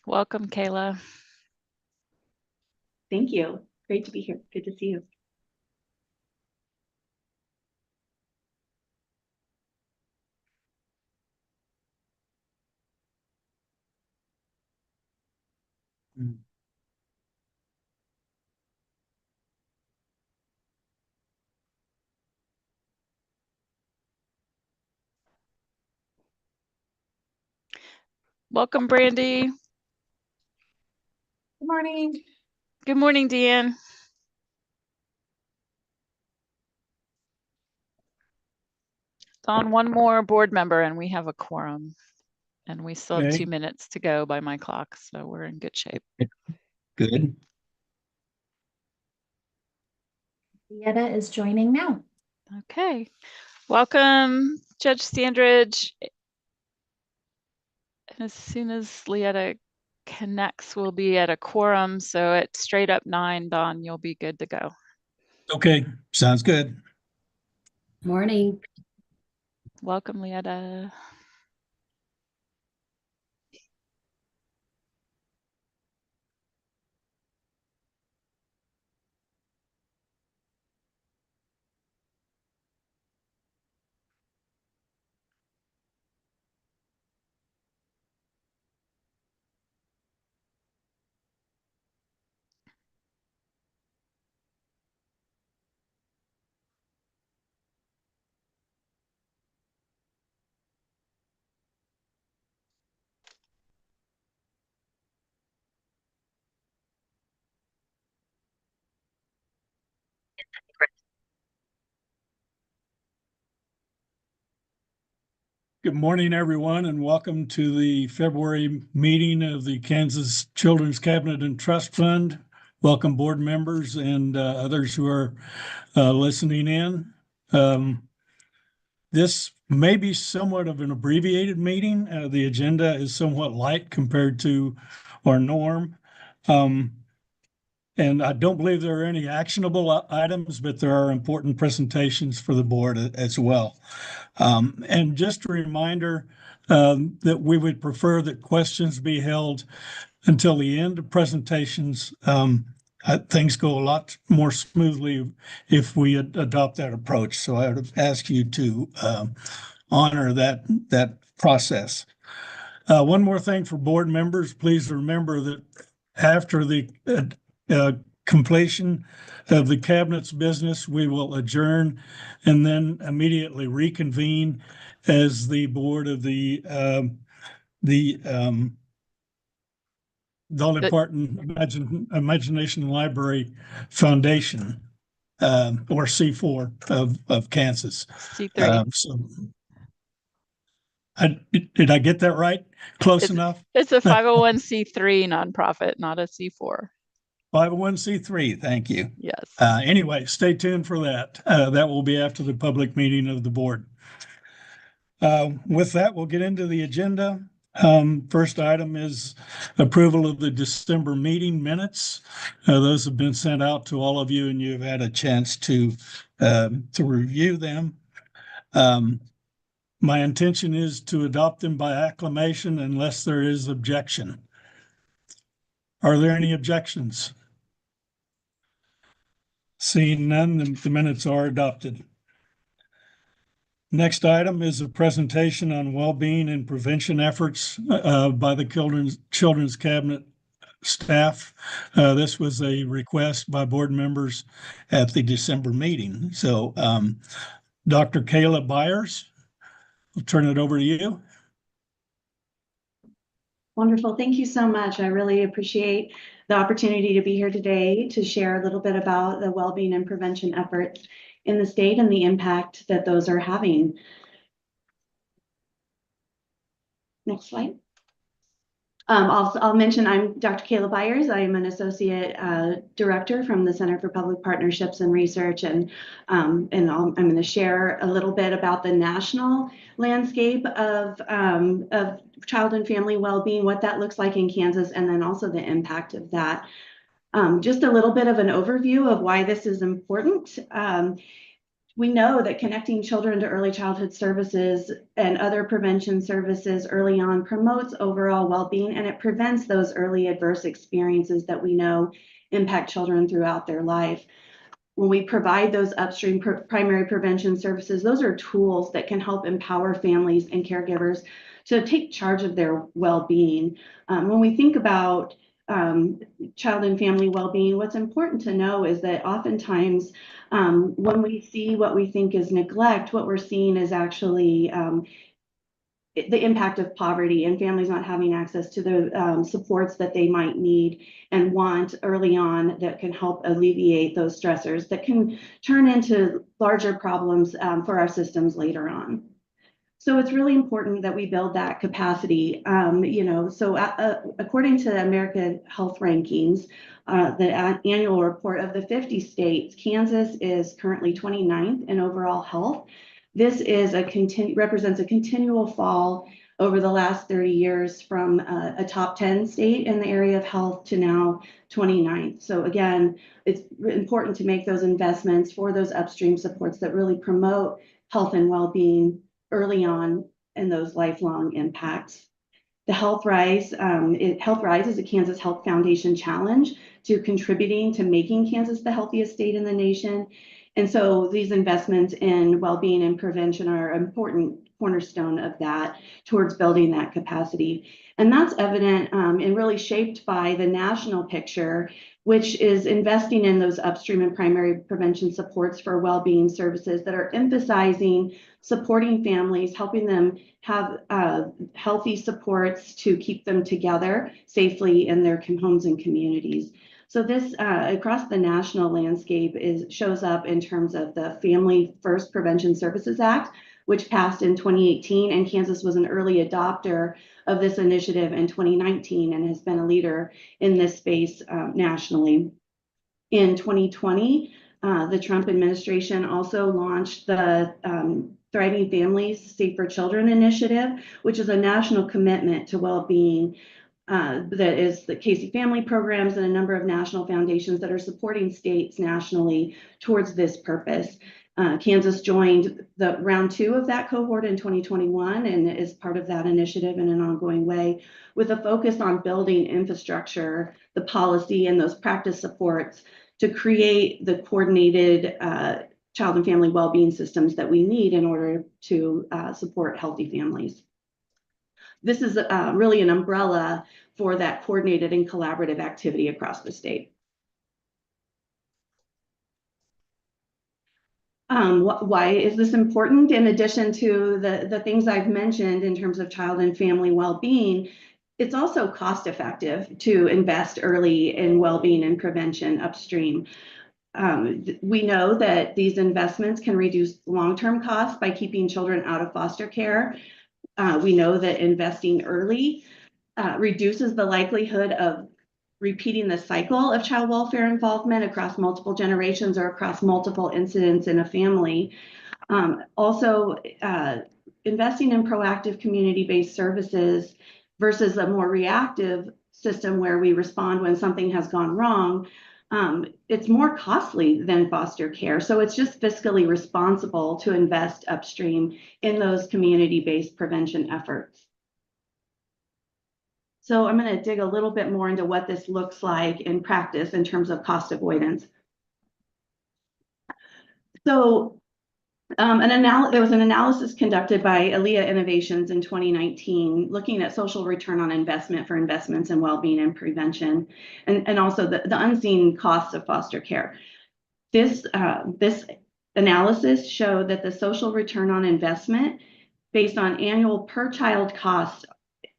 Welcome, Kayla. Thank you. Great to be here. Good to see you. Welcome, Brandy. Good morning. Good morning, Deanne. It's on one more board member and we have a quorum. And we still have 2 minutes to go by my clock, so we're in good shape. Good. Lietta is joining now. Okay. Welcome, Judge Standridge. And as soon as Lietta connects, we'll be at a quorum. So at straight up 9, Dawn, you'll be good to go. Okay, sounds good. Morning. Welcome, Lietta. Good morning, everyone, and welcome to the February meeting of the Kansas Children's Cabinet and Trust Fund. Welcome, board members and others who are listening in. This may be somewhat of an abbreviated meeting. The agenda is somewhat light compared to our norm. And I don't believe there are any actionable items, but there are important presentations for the board as well. And just a reminder that we would prefer that questions be held until the end of presentations. Things go a lot more smoothly if we adopt that approach. So I would ask you to honor that process. One more thing for board members, please remember that after the completion of the cabinet's business, we will adjourn and then immediately reconvene as the board of the Dolly Parton Imagination Library Foundation, or C4 of Kansas. C3. Did I get that right? Close enough? It's a 501c3 nonprofit, not a C4. 501c3, thank you. Yes. Anyway, stay tuned for that. That will be after the public meeting of the board. With that, we'll get into the agenda. First item is approval of the December meeting minutes. Those have been sent out to all of you and you've had a chance to review them. My intention is to adopt them by acclamation unless there is objection. Are there any objections? Seeing none, the minutes are adopted. Next item is a presentation on well-being and prevention efforts by the Children's Cabinet staff. This was a request by board members at the December meeting. So Dr. Kayla Byers, I'll turn it over to you. Wonderful. Thank you so much. I really appreciate the opportunity to be here today to share a little bit about the well-being and prevention efforts in the state and the impact that those are having. Next slide. I'll mention I'm Dr. Kayla Byers. I am an associate director from the Center for Public Partnerships and Research, and I'm going to share a little bit about the national landscape of child and family well-being, what that looks like in Kansas, and then also the impact of that. Just a little bit of an overview of why this is important. We know that connecting children to early childhood services and other prevention services early on promotes overall well-being, and it prevents those early adverse experiences that we know impact children throughout their life. When we provide those upstream primary prevention services, those are tools that can help empower families and caregivers to take charge of their well-being. When we think about child and family well-being, what's important to know is that oftentimes when we see what we think is neglect, what we're seeing is actually the impact of poverty and families not having access to the supports that they might need and want early on that can help alleviate those stressors that can turn into larger problems for our systems later on. So it's really important that we build that capacity. According to American Health Rankings, the annual report of the 50 states, Kansas is currently 29th in overall health. This is represents a continual fall over the last 30 years from a top 10 state in the area of health to now 29th. So again, it's important to make those investments for those upstream supports that really promote health and well-being early on and those lifelong impacts. The Health Rise is a Kansas Health Foundation challenge to contributing to making Kansas the healthiest state in the nation. And so these investments in well-being and prevention are an important cornerstone of that towards building that capacity. And that's evident and really shaped by the national picture, which is investing in those upstream and primary prevention supports for well-being services that are emphasizing supporting families, helping them have healthy supports to keep them together safely in their homes and communities. So this across the national landscape shows up in terms of the Family First Prevention Services Act, which passed in 2018, and Kansas was an early adopter of this initiative in 2019 and has been a leader in this space nationally. In 2020, the Trump administration also launched the Thriving Families, Safer Children initiative, which is a national commitment to well-being that is the Casey Family Programs and a number of national foundations that are supporting states nationally towards this purpose. Kansas joined the round 2 of that cohort in 2021 and is part of that initiative in an ongoing way with a focus on building infrastructure, the policy, and those practice supports to create the coordinated child and family well-being systems that we need in order to support healthy families. This is really an umbrella for that coordinated and collaborative activity across the state. Why is this important? In addition to the things I've mentioned in terms of child and family well-being, it's also cost effective to invest early in well-being and prevention upstream. We know that these investments can reduce long-term costs by keeping children out of foster care. We know that investing early reduces the likelihood of repeating the cycle of child welfare involvement across multiple generations or across multiple incidents in a family. Also, investing in proactive community-based services versus a more reactive system where we respond when something has gone wrong, it's more costly than foster care. So it's just fiscally responsible to invest upstream in those community-based prevention efforts. So I'm going to dig a little bit more into what this looks like in practice in terms of cost avoidance. So there was an analysis conducted by Aaliyah Innovations in 2019, looking at social return on investment for investments in well-being and prevention, and also the unseen costs of foster care. This analysis showed that the social return on investment based on annual per child costs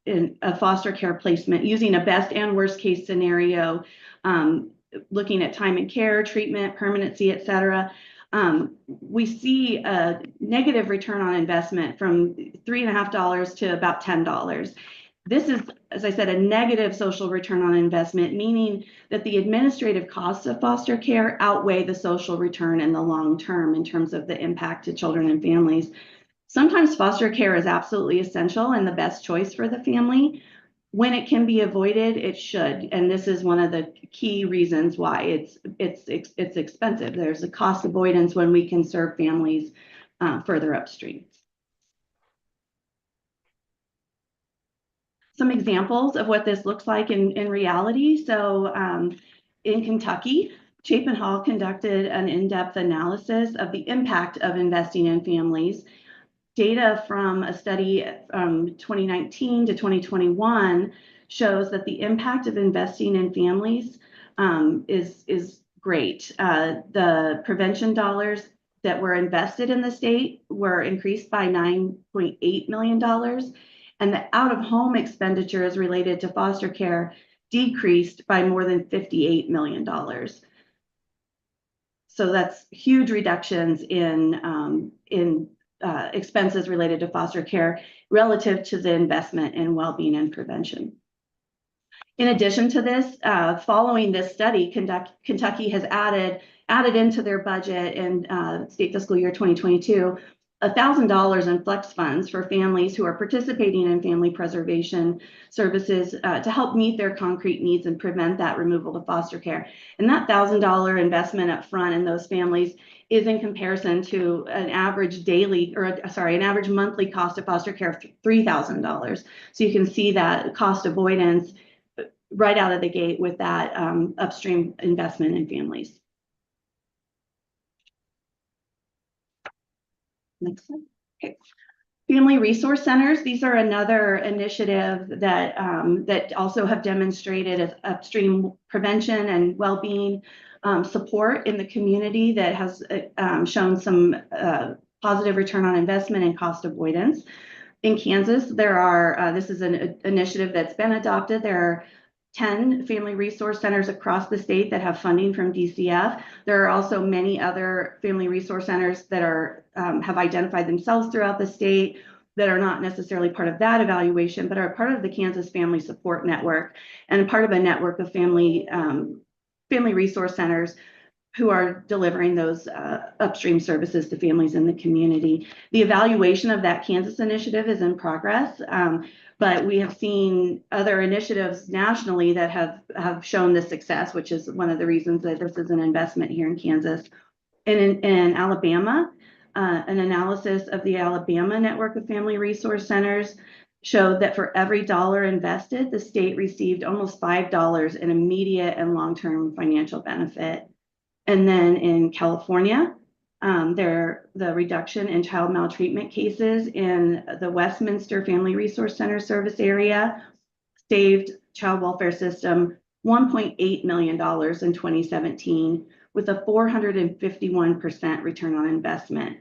in a foster care placement using a best and worst case scenario, looking at time and care, treatment, permanency, et cetera. We see a negative return on investment from $3.50 to about $10. This is, as I said, a negative social return on investment, meaning that the administrative costs of foster care outweigh the social return in the long term in terms of the impact to children and families. Sometimes foster care is absolutely essential and the best choice for the family, When it can be avoided, it should. And this is one of the key reasons why it's expensive. There's a cost avoidance when we can serve families further upstream. Some examples of what this looks like in reality. So in Kentucky, Chapin Hall conducted an in-depth analysis of the impact of investing in families. Data from a study from 2019 to 2021 shows that the impact of investing in families is great. The prevention dollars that were invested in the state were increased by $9.8 million, and the out-of-home expenditures related to foster care decreased by more than $58 million. So that's huge reductions in expenses related to foster care relative to the investment in well-being and prevention. In addition to this, following this study, Kentucky has added into their budget in state fiscal year 2022 $1,000 in flex funds for families who are participating in family preservation services to help meet their concrete needs and prevent that removal to foster care. And that $1,000 investment up front in those families is in comparison to an average average monthly cost of foster care of $3,000. So you can see that cost avoidance right out of the gate with that upstream investment in families. Next slide. Okay. Family resource centers. These are another initiative that that also have demonstrated as upstream prevention and well-being support in the community that has shown some positive return on investment and cost avoidance. In Kansas, there are, this is an initiative that's been adopted. There are 10 family resource centers across the state that have funding from DCF. There are also many other family resource centers that are have identified themselves throughout the state that are not necessarily part of that evaluation, but are part of the Kansas Family Support Network and part of a network of family resource centers who are delivering those upstream services to families in the community. The evaluation of that Kansas initiative is in progress, but we have seen other initiatives nationally that have shown this success, which is one of the reasons that this is an investment here in Kansas. And in Alabama, an analysis of the Alabama network of family resource centers showed that for every dollar invested, the state received almost $5 in immediate and long-term financial benefit. And then in California, the reduction in child maltreatment cases in the Westminster Family Resource Center service area saved child welfare system $1.8 million in 2017 with a 451% return on investment.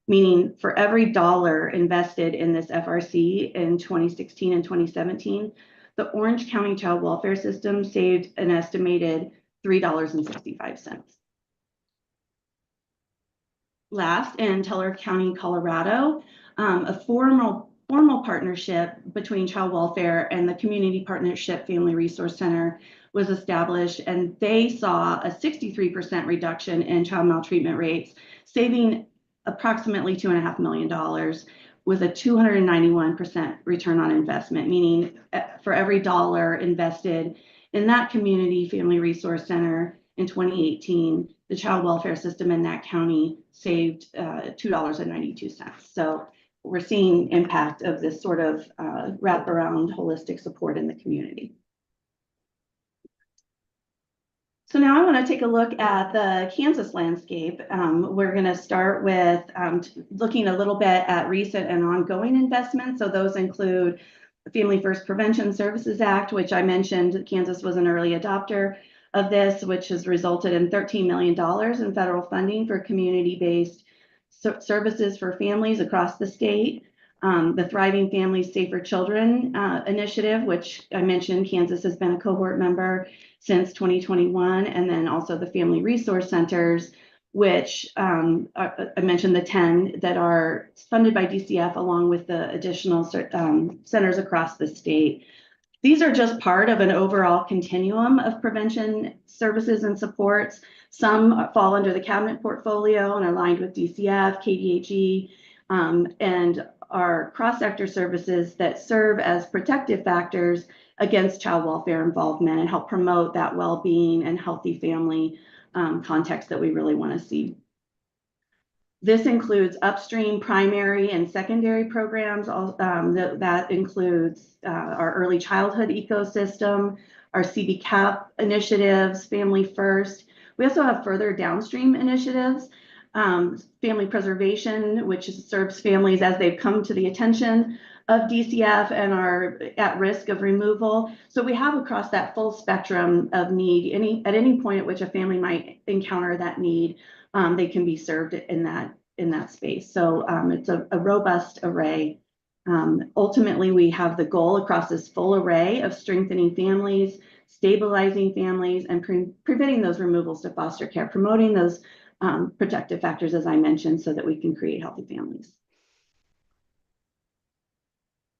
Meaning for every dollar invested in this FRC in 2016 and 2017, the Orange County child welfare system saved an estimated $3.65. Last, in Teller County, Colorado, a formal partnership between child welfare and the Community Partnership Family Resource Center was established, and they saw a 63% reduction in child maltreatment rates, saving approximately $2.5 million with a 291% return on investment, meaning for every dollar invested in that community family resource center in 2018, the child welfare system in that county saved $2.92. So we're seeing impact of this sort of wraparound holistic support in the community. So now I want to take a look at the Kansas landscape. We're going to start with looking a little bit at recent and ongoing investments. So those include the Family First Prevention Services Act, which I mentioned Kansas was an early adopter of this, which has resulted in $13 million in federal funding for community-based services for families across the state. The Thriving Families, Safer Children initiative, which I mentioned, Kansas has been a cohort member since 2021, and then also the Family Resource Centers, which I mentioned the 10 that are funded by DCF along with the additional centers across the state. These are just part of an overall continuum of prevention services and supports. Some fall under the cabinet portfolio and are aligned with DCF, KDHE, and are cross-sector services that serve as protective factors against child welfare involvement and help promote that well-being and healthy family context that we really want to see. This includes upstream, primary, and secondary programs. That includes our early childhood ecosystem, our CBCAP initiatives, Family First. We also have further downstream initiatives, family preservation, which serves families as they've come to the attention of DCF and are at risk of removal. So we have across that full spectrum of need, at any point at which a family might encounter that need, they can be served in that space. So it's a robust array. Ultimately, we have the goal across this full array of strengthening families, stabilizing families, and preventing those removals to foster care, promoting those protective factors, as I mentioned, so that we can create healthy families.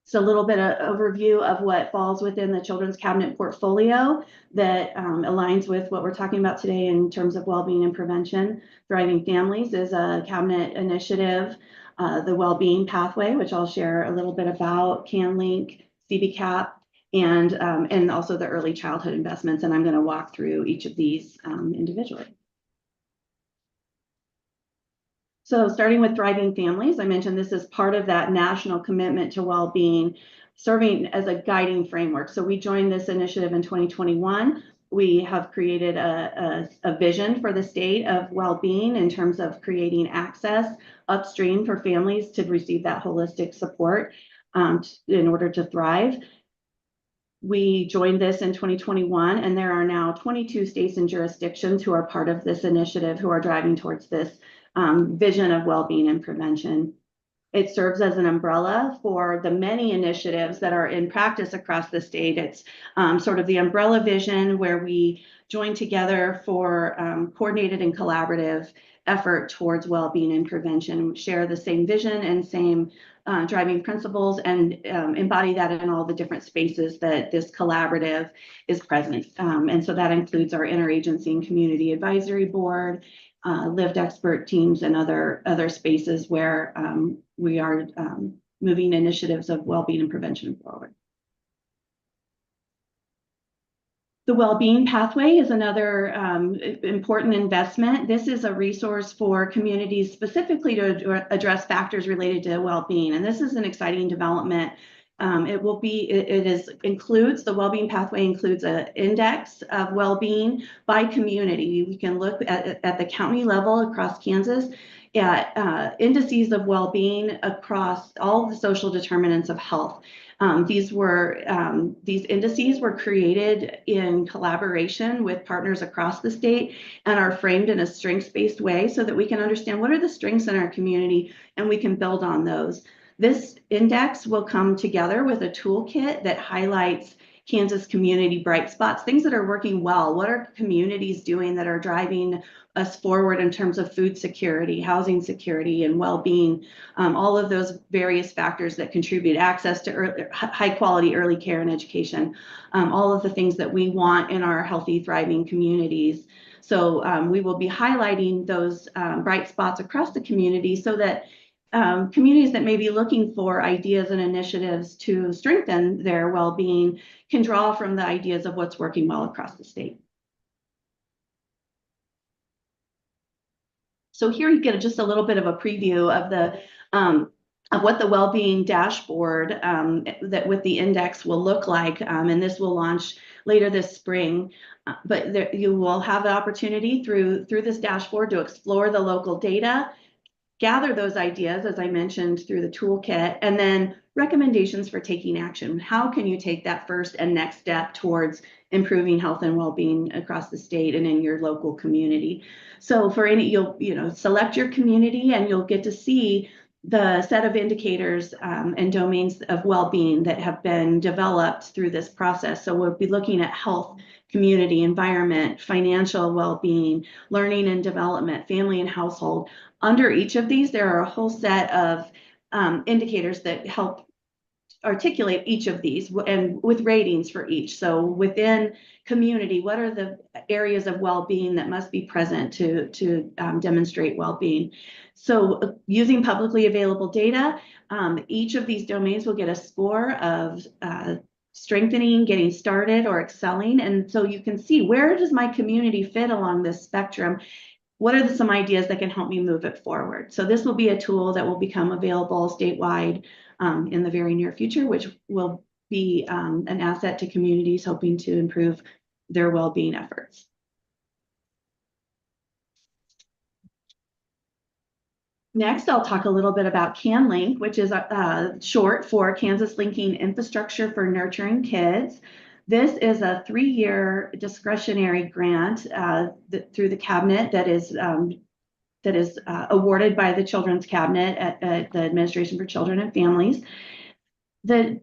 So a little bit of overview of what falls within the Children's Cabinet portfolio that aligns with what we're talking about today in terms of well-being and prevention. Thriving Families is a cabinet initiative. The Well-Being Pathway, which I'll share a little bit about, CanLink, CBCAP, and also the early childhood investments. And I'm going to walk through each of these individually. So starting with Thriving Families, I mentioned this is part of that national commitment to well-being, serving as a guiding framework. So we joined this initiative in 2021. We have created a vision for the state of well-being in terms of creating access upstream for families to receive that holistic support in order to thrive. We joined this in 2021, and there are now 22 states and jurisdictions who are part of this initiative who are driving towards this vision of well-being and prevention. It serves as an umbrella for the many initiatives that are in practice across the state. It's sort of the umbrella vision where we join together for coordinated and collaborative effort towards well-being and prevention, share the same vision and same driving principles, and embody that in all the different spaces that this collaborative is present. And so that includes our interagency and community advisory board, lived expert teams, and other spaces where we are moving initiatives of well-being and prevention forward. The Well-Being Pathway is another important investment. This is a resource for communities specifically to address factors related to well-being, and this is an exciting development. Includes the Well-Being Pathway includes an index of well-being by community. We can look at the county level across Kansas at indices of well-being across all the social determinants of health. These indices were created in collaboration with partners across the state and are framed in a strengths-based way so that we can understand what are the strengths in our community and we can build on those. This index will come together with a toolkit that highlights Kansas community bright spots, things that are working well. What are communities doing that are driving us forward in terms of food security, housing security, and well-being, all of those various factors that contribute access to high quality early care and education, all of the things that we want in our healthy, thriving communities. So we will be highlighting those bright spots across the community so that communities that may be looking for ideas and initiatives to strengthen their well-being can draw from the ideas of what's working well across the state. So here you get just a little bit of a preview of what the well-being dashboard that with the index will look like, and this will launch later this spring. But you will have the opportunity through this dashboard to explore the local data, gather those ideas, as I mentioned, through the toolkit, and then recommendations for taking action. How can you take that first and next step towards improving health and well-being across the state and in your local community? So for you'll select your community and you'll get to see the set of indicators and domains of well-being that have been developed through this process. So we'll be looking at health, community, environment, financial well-being, learning and development, family and household. Under each of these, there are a whole set of indicators that help articulate each of these and with ratings for each. So within community, what are the areas of well-being that must be present to demonstrate well-being? So using publicly available data, each of these domains will get a score of strengthening, getting started, or excelling. And so you can see, where does my community fit along this spectrum? What are some ideas that can help me move it forward? So this will be a tool that will become available statewide in the very near future, which will be an asset to communities hoping to improve their well-being efforts. Next, I'll talk a little bit about CanLink, which is short for Kansas Linking Infrastructure for Nurturing Kids. This is a 3-year discretionary grant through the cabinet that is awarded by the Children's Cabinet at the Administration for Children and Families. The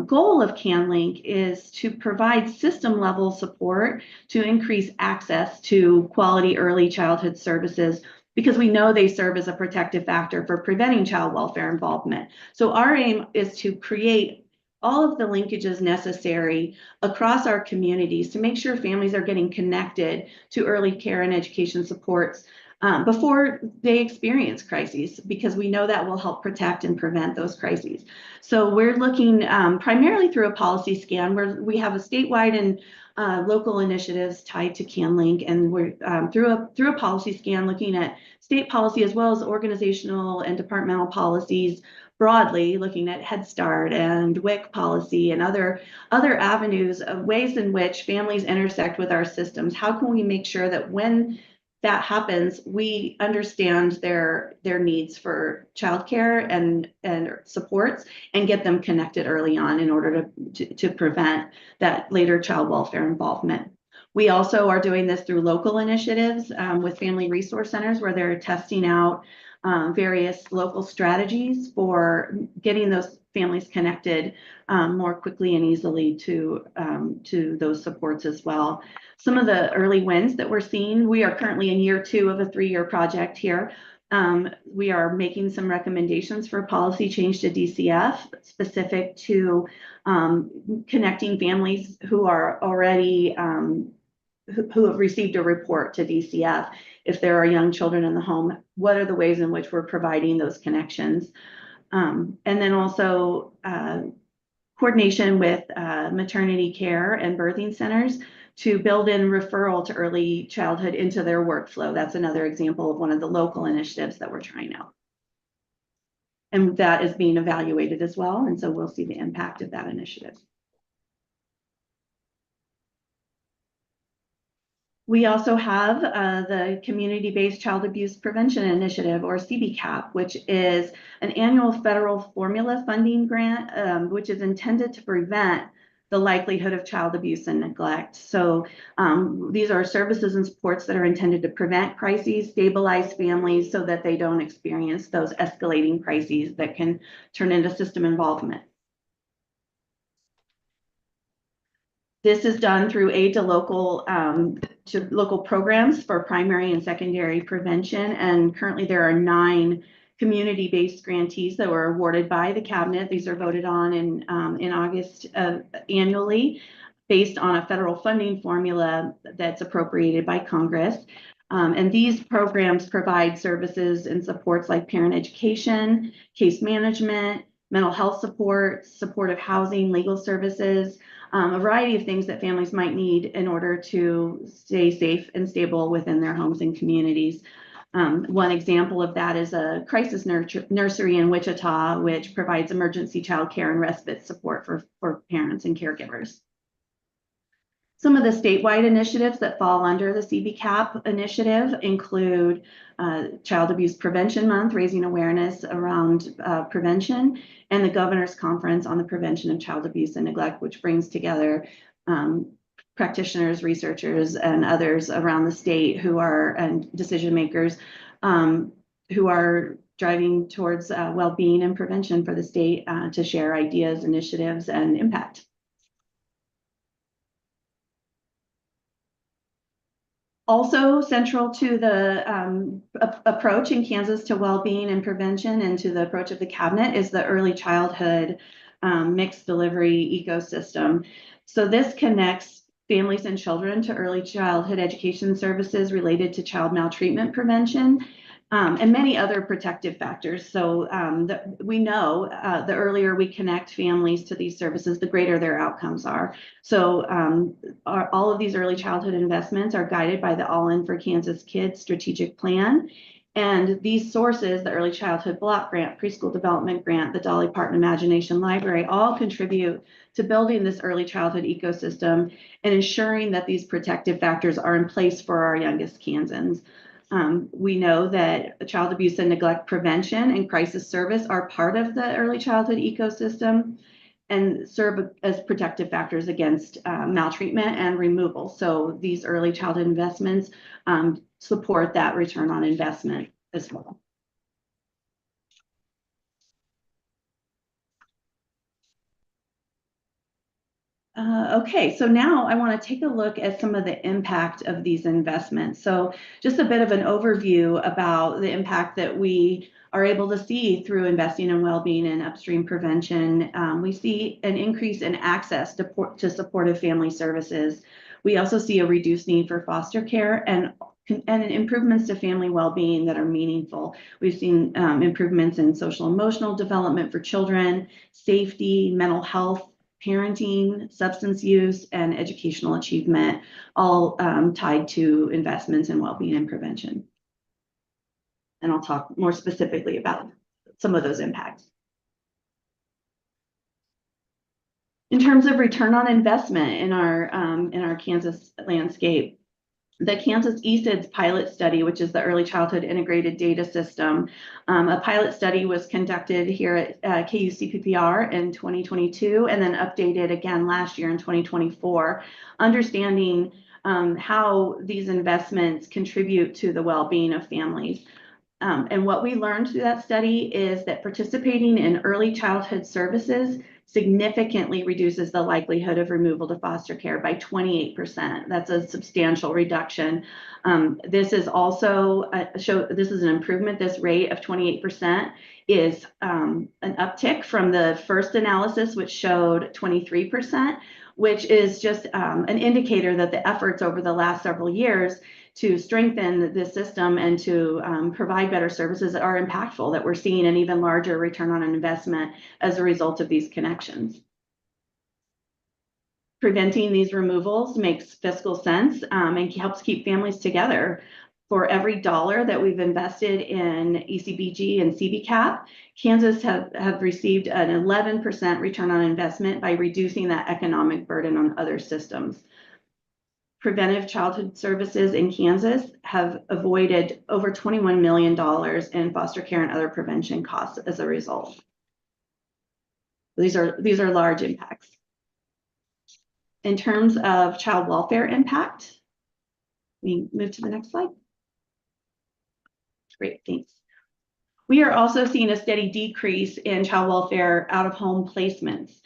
goal of CanLink is to provide system-level support to increase access to quality early childhood services, because we know they serve as a protective factor for preventing child welfare involvement. So our aim is to create all of the linkages necessary across our communities to make sure families are getting connected to early care and education supports before they experience crises, because we know that will help protect and prevent those crises. So we're looking primarily through a policy scan, where we have a statewide and local initiatives tied to CanLink, and we're through a policy scan looking at state policy as well as organizational and departmental policies broadly, looking at Head Start and WIC policy and other avenues of ways in which families intersect with our systems. How can we make sure that when that happens, we understand their needs for childcare and supports, and get them connected early on in order to prevent that later child welfare involvement. We also are doing this through local initiatives with family resource centers, where they're testing out various local strategies for getting those families connected more quickly and easily to those supports as well. Some of the early wins that we're seeing, we are currently in year 2 of a 3-year project here. We are making some recommendations for policy change to DCF specific to connecting families who are already who have received a report to DCF. If there are young children in the home, what are the ways in which we're providing those connections? And then also coordination with maternity care and birthing centers to build in referral to early childhood into their workflow. That's another example of one of the local initiatives that we're trying out. And that is being evaluated as well. And so we'll see the impact of that initiative. We also have the Community-Based Child Abuse Prevention Initiative, or CBCAP, which is an annual federal formula funding grant, which is intended to prevent the likelihood of child abuse and neglect. So these are services and supports that are intended to prevent crises, stabilize families so that they don't experience those escalating crises that can turn into system involvement. This is done through aid to local programs for primary and secondary prevention. And currently there are 9 community-based grantees that were awarded by the cabinet. These are voted on in August annually, based on a federal funding formula that's appropriated by Congress. And these programs provide services and supports like parent education, case management, mental health support, supportive housing, legal services, a variety of things that families might need in order to stay safe and stable within their homes and communities. One example of that is a crisis nursery in Wichita, which provides emergency child care and respite support for parents and caregivers. Some of the statewide initiatives that fall under the CBCAP initiative include Child Abuse Prevention Month, raising awareness around prevention, and the Governor's Conference on the Prevention of Child Abuse and Neglect, which brings together practitioners, researchers, and others around the state and decision makers who are driving towards well-being and prevention for the state to share ideas, initiatives, and impact. Also central to the approach in Kansas to well-being and prevention, and to the approach of the cabinet, is the early childhood mixed delivery ecosystem. So this connects families and children to early childhood education services related to child maltreatment prevention, and many other protective factors. So we know the earlier we connect families to these services, the greater their outcomes are. So all of these early childhood investments are guided by the All In for Kansas Kids strategic plan. And these sources, the Early Childhood Block Grant, Preschool Development Grant, the Dolly Parton Imagination Library, all contribute to building this early childhood ecosystem and ensuring that these protective factors are in place for our youngest Kansans. We know that child abuse and neglect prevention and crisis service are part of the early childhood ecosystem and serve as protective factors against maltreatment and removal. So these early childhood investments support that return on investment as well. Okay, so now I want to take a look at some of the impact of these investments. So just a bit of an overview about the impact that we are able to see through investing in well-being and upstream prevention. We see an increase in access to supportive family services. We also see a reduced need for foster care and improvements to family well-being that are meaningful. We've seen improvements in social emotional development for children, safety, mental health, parenting, substance use, and educational achievement, all tied to investments in well-being and prevention. And I'll talk more specifically about some of those impacts. In terms of return on investment in our Kansas landscape, the Kansas ESIDS pilot study, which is the Early Childhood Integrated Data System, a pilot study was conducted here at KUCPPR in 2022 and then updated again last year in 2024, understanding how these investments contribute to the well-being of families. And what we learned through that study is that participating in early childhood services significantly reduces the likelihood of removal to foster care by 28%. That's a substantial reduction. This is also this is an improvement. This rate of 28% is an uptick from the first analysis, which showed 23%, which is just an indicator that the efforts over the last several years to strengthen the system and to provide better services are impactful, that we're seeing an even larger return on investment as a result of these connections. Preventing these removals makes fiscal sense and helps keep families together. For every dollar that we've invested in ECBG and CBCAP, Kansas have received an 11% return on investment by reducing that economic burden on other systems. Preventive childhood services in Kansas have avoided over $21 million in foster care and other prevention costs as a result. These are large impacts. In terms of child welfare impact, we move to the next slide. Great, thanks. We are also seeing a steady decrease in child welfare out-of-home placements.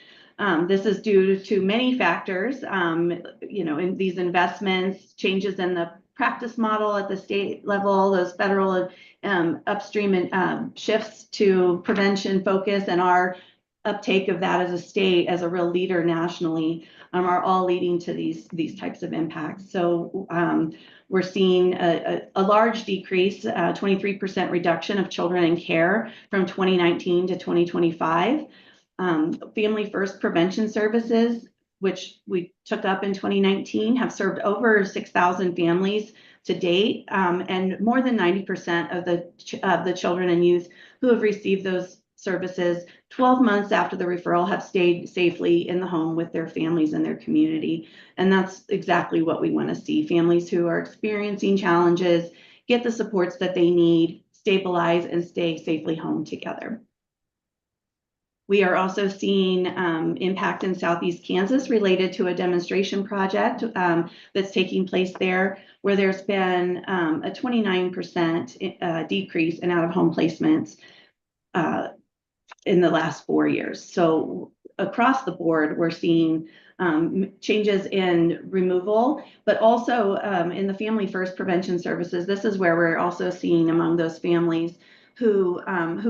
This is due to many factors, in these investments, changes in the practice model at the state level, those federal upstream and shifts to prevention focus, and our uptake of that as a state, as a real leader nationally, are all leading to these types of impacts. So we're seeing a large decrease, 23% reduction of children in care from 2019 to 2025. Family First Prevention Services, which we took up in 2019, have served over 6,000 families to date, and more than 90% of the children and youth who have received those services 12 months after the referral have stayed safely in the home with their families and their community. And that's exactly what we want to see. Families who are experiencing challenges get the supports that they need, stabilize, and stay safely home together. We are also seeing impact in Southeast Kansas related to a demonstration project that's taking place there, where there's been a 29% decrease in out-of-home placements in the last 4 years. So across the board, we're seeing changes in removal, but also in the Family First Prevention Services. This is where we're also seeing among those families who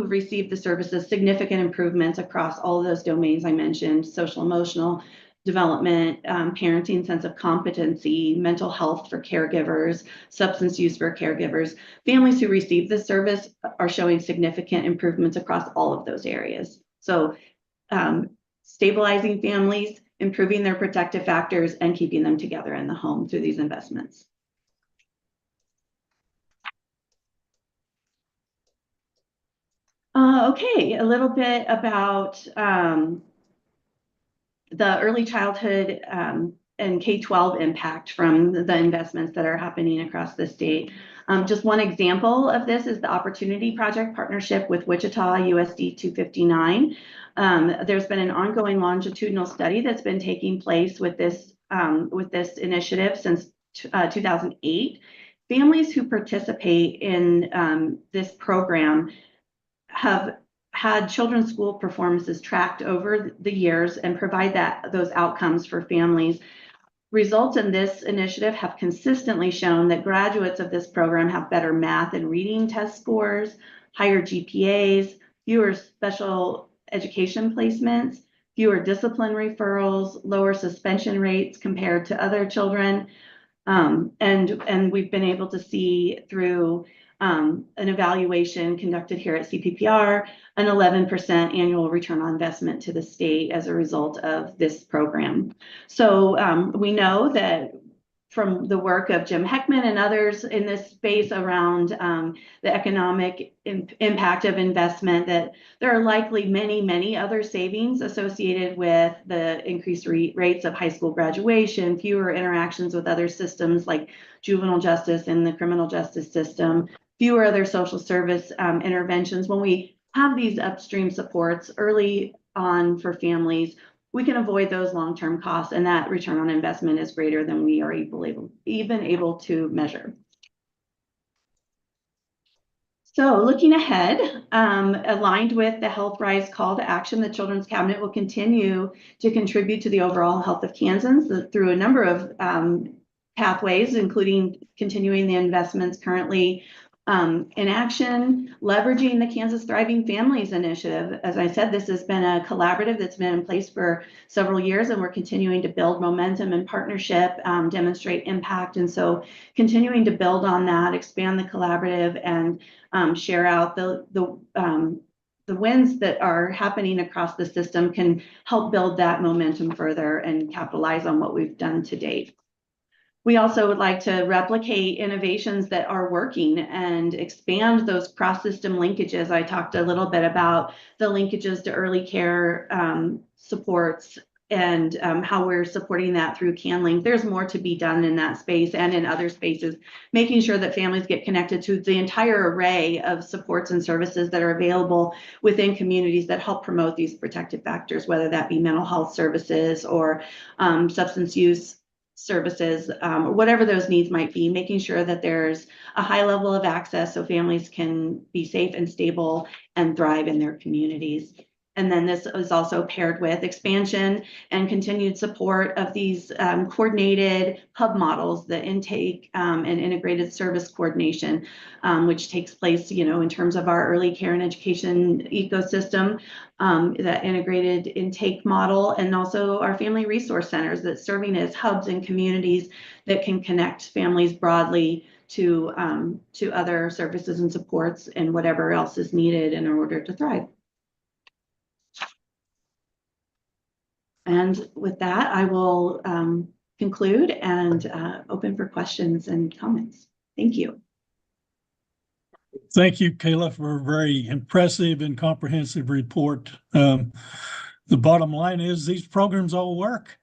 received the services significant improvements across all of those domains I mentioned: social emotional, development, parenting sense of competency, mental health for caregivers, substance use for caregivers. Families who receive this service are showing significant improvements across all of those areas. So stabilizing families, improving their protective factors, and keeping them together in the home through these investments. Okay, a little bit about the early childhood and K-12 impact from the investments that are happening across the state. Just one example of this is the Opportunity Project partnership with Wichita USD 259. There's been an ongoing longitudinal study that's been taking place with this initiative since 2008. Families who participate in this program have had children's school performances tracked over the years and provide those outcomes for families. Results in this initiative have consistently shown that graduates of this program have better math and reading test scores, higher GPAs, fewer special education placements, fewer discipline referrals, lower suspension rates compared to other children. And we've been able to see through an evaluation conducted here at CPPR, an 11% annual return on investment to the state as a result of this program. So we know that from the work of Jim Heckman and others in this space around the economic impact of investment, that there are likely many other savings associated with the increased rates of high school graduation, fewer interactions with other systems like juvenile justice and the criminal justice system, fewer other social service interventions. When we have these upstream supports early on for families, we can avoid those long-term costs, and that return on investment is greater than we are even able to measure. So looking ahead, aligned with the Health Rise call to action, the Children's Cabinet will continue to contribute to the overall health of Kansans through a number of pathways, including continuing the investments currently in action, leveraging the Kansas Thriving Families Initiative. As I said, this has been a collaborative that's been in place for several years, and we're continuing to build momentum and partnership, demonstrate impact. And so continuing to build on that, expand the collaborative, and share out the wins that are happening across the system can help build that momentum further and capitalize on what we've done to date. We also would like to replicate innovations that are working and expand those cross-system linkages. I talked a little bit about the linkages to early care supports and how we're supporting that through CanLink. There's more to be done in that space and in other spaces, making sure that families get connected to the entire array of supports and services that are available within communities that help promote these protective factors, whether that be mental health services or substance use services, or whatever those needs might be, making sure that there's a high level of access so families can be safe and stable and thrive in their communities. And then this is also paired with expansion and continued support of these coordinated hub models, the intake and integrated service coordination, which takes place, in terms of our early care and education ecosystem, that integrated intake model, and also our family resource centers that's serving as hubs in communities that can connect families broadly to other services and supports and whatever else is needed in order to thrive. And with that, I will conclude and open for questions and comments. Thank you. Thank you, Kayla, for a very impressive and comprehensive report. The bottom line is these programs all work.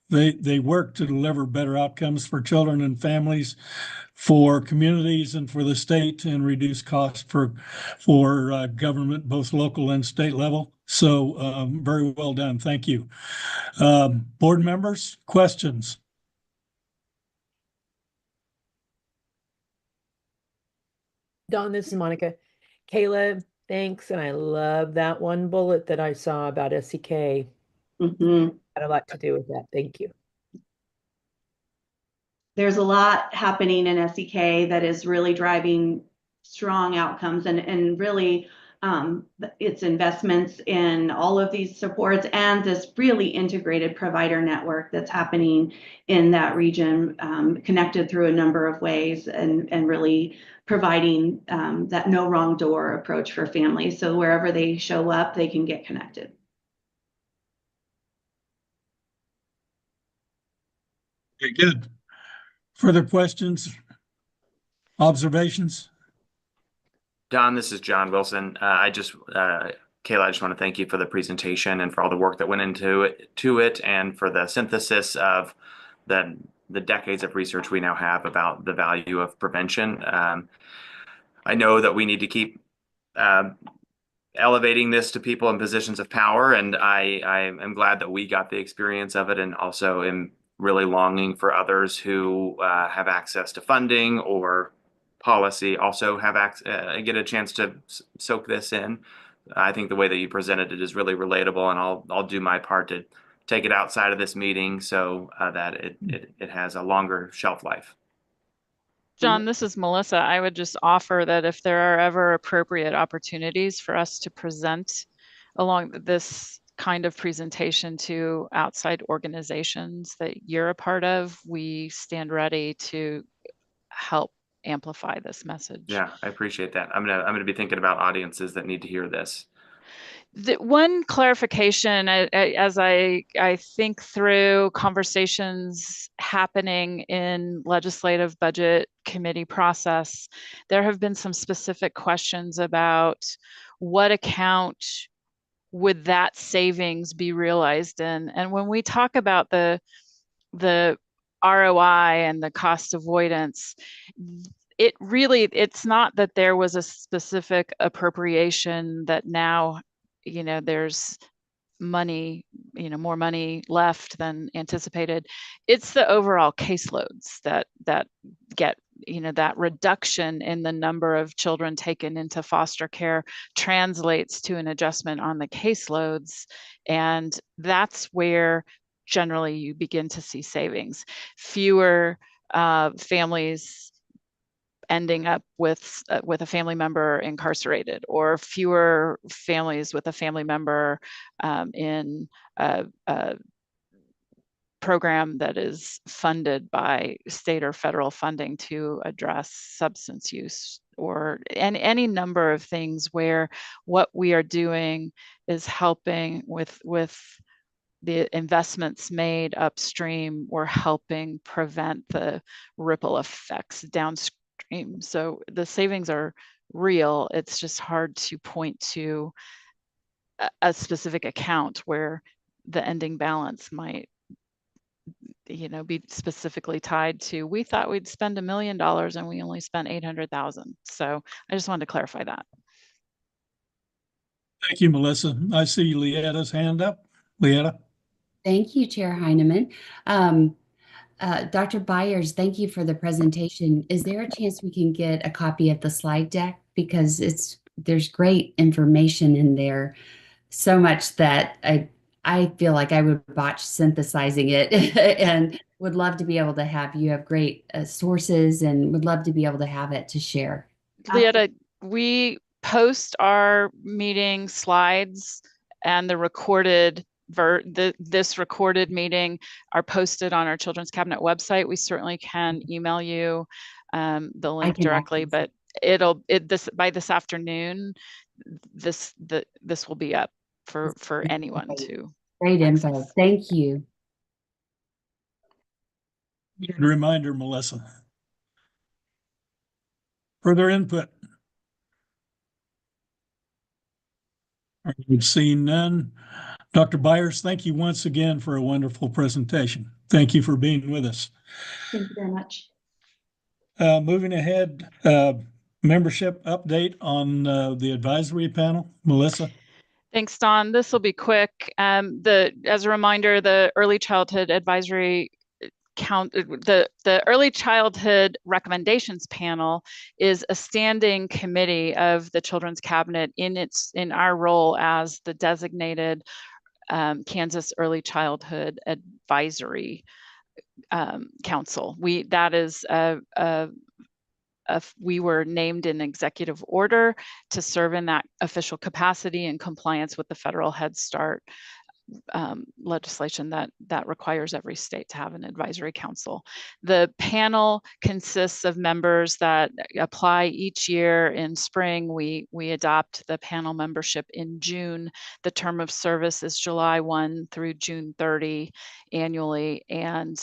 They work to deliver better outcomes for children and families, for communities, and for the state, and reduce costs for government, both local and state level. So very well done. Thank you. Board members, questions? Dawn, this is Monica. Kayla, thanks. And I love that one bullet that I saw about SEK. Mm-hmm. Had a lot to do with that. Thank you. There's a lot happening in SEK that is really driving strong outcomes and really its investments in all of these supports and this really integrated provider network that's happening in that region, connected through a number of ways, and really providing that no wrong door approach for families. So wherever they show up, they can get connected. Okay, good. Further questions? Observations? Don, this is John Wilson. Kayla, I just want to thank you for the presentation and for all the work that went into it and for the synthesis of the decades of research we now have about the value of prevention. I know that we need to keep elevating this to people in positions of power, and I am glad that we got the experience of it, and also am really longing for others who have access to funding or policy also have get a chance to soak this in. I think the way that you presented it is really relatable, and I'll do my part to take it outside of this meeting so that it has a longer shelf life. John, this is Melissa. I would just offer that if there are ever appropriate opportunities for us to present along this kind of presentation to outside organizations that you're a part of, we stand ready to help amplify this message. Yeah, I appreciate that. I'm gonna be thinking about audiences that need to hear this. The one clarification, as I think through conversations happening in legislative budget committee process, there have been some specific questions about what account would that savings be realized in. And when we talk about the ROI and the cost avoidance, it's not that there was a specific appropriation that now, there's money, more money left than anticipated. It's the overall caseloads that get, that reduction in the number of children taken into foster care translates to an adjustment on the caseloads. And that's where generally you begin to see savings. Fewer families ending up with a family member incarcerated, or fewer families with a family member in a program that is funded by state or federal funding to address substance use, or any number of things where what we are doing is helping with the investments made upstream, or helping prevent the ripple effects downstream. So the savings are real. It's just hard to point to a specific account where the ending balance might, be specifically tied to, we thought we'd spend $1 million and we only spent 800,000. So I just wanted to clarify that. Thank you, Melissa. I see Leetta's hand up. Leetta? Thank you, Chair Heineman. Dr. Byers, thank you for the presentation. Is there a chance we can get a copy of the slide deck? Because there's great information in there, so much that I feel like I would botch synthesizing it and would love to be able to have great sources, and would love to be able to have it to share. Leetta, we post our meeting slides and the recorded this recorded meeting are posted on our Children's Cabinet website. We certainly can email you the link directly, but by this afternoon, this will be up for anyone to. Great info. Thank you. Good reminder, Melissa. Further input? We've seen none. Dr. Byers, thank you once again for a wonderful presentation. Thank you for being with us. Thank you very much. Moving ahead, membership update on the advisory panel. Melissa? Thanks, Don. This will be quick. As a reminder, the Early Childhood Advisory the Early Childhood Recommendations Panel is a standing committee of the Children's Cabinet in our role as the designated Kansas Early Childhood Advisory Council. That is a we were named in executive order to serve in that official capacity in compliance with the federal Head Start legislation that requires every state to have an advisory council. The panel consists of members that apply each year in spring. We adopt the panel membership in June. The term of service is July 1 through June 30 annually. And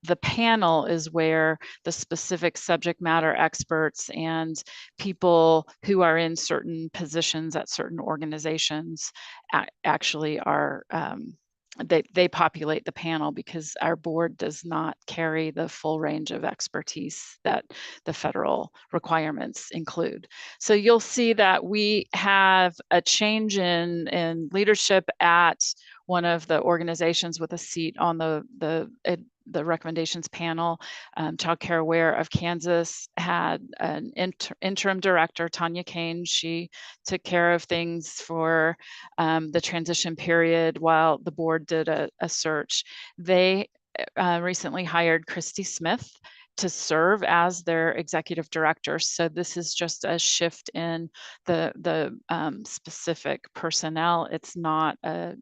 the panel is where the specific subject matter experts and people who are in certain positions at certain organizations actually are, they populate the panel, because our board does not carry the full range of expertise that the federal requirements include. So you'll see that we have a change in leadership at one of the organizations with a seat on the recommendations panel. Child Care Aware of Kansas had an interim director, Tanya Kane. She took care of things for the transition period while the board did a search. They recently hired Christy Smith to serve as their executive director. So this is just a shift in the specific personnel. It's not a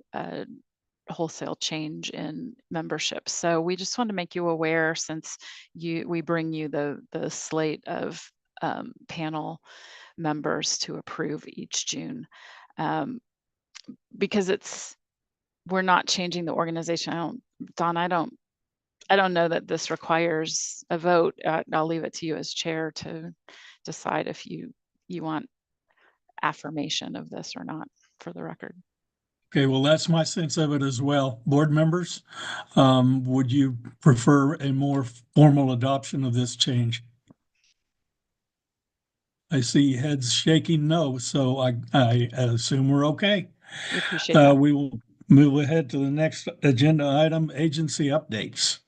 wholesale change in membership. So we just want to make you aware, since we bring you the slate of panel members to approve each June, because we're not changing the organization. I don't know that this requires a vote. I'll leave it to you as chair to decide if you want affirmation of this or not, for the record. Okay, well, that's my sense of it as well. Board members, would you prefer a more formal adoption of this change? I see heads shaking no, so I assume we're okay. We appreciate that. We will move ahead to the next agenda item, agency updates.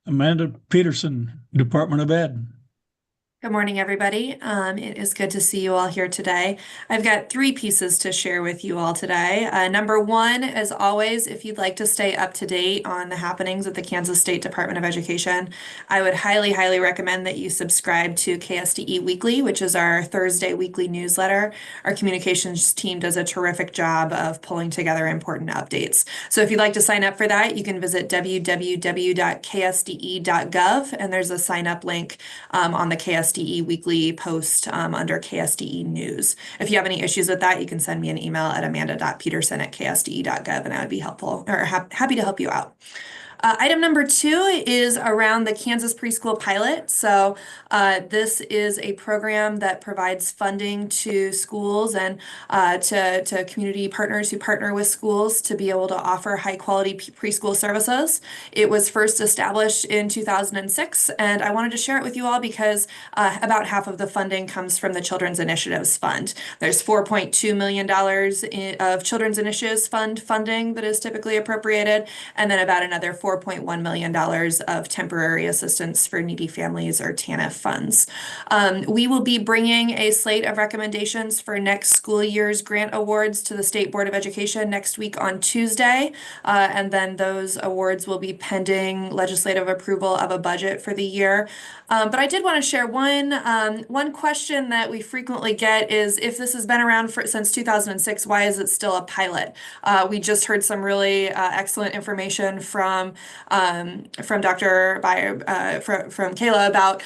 Amanda Peterson, Department of Ed. Good morning, everybody. It is good to see you all here today. I've got 3 pieces to share with you all today. Number 1, as always, if you'd like to stay up to date on the happenings at the Kansas State Department of Education, I would highly, highly recommend that you subscribe to KSDE Weekly, which is our Thursday weekly newsletter. Our communications team does a terrific job of pulling together important updates. So if you'd like to sign up for that, you can visit www.ksde.gov, and there's a sign up link on the KSDE weekly post under KSDE News. If you have any issues with that, you can send me an email at amanda.peterson@ksde.gov, and I would be helpful or happy to help you out. Item number 2 is around the Kansas Preschool Pilot. So this is a program that provides funding to schools and to community partners who partner with schools to be able to offer high quality preschool services. It was first established in 2006, and I wanted to share it with you all because about half of the funding comes from the Children's Initiatives Fund. There's $4.2 million of Children's Initiatives Fund funding that is typically appropriated, and then about another $4.1 million of temporary assistance for needy families, or TANF funds. We will be bringing a slate of recommendations for next school year's grant awards to the State Board of Education next week on Tuesday, and then those awards will be pending legislative approval of a budget for the year. But I did want to share one question that we frequently get is, if this has been around since 2006, why is it still a pilot? We just heard some really excellent information from Dr. Beyer, from Kayla about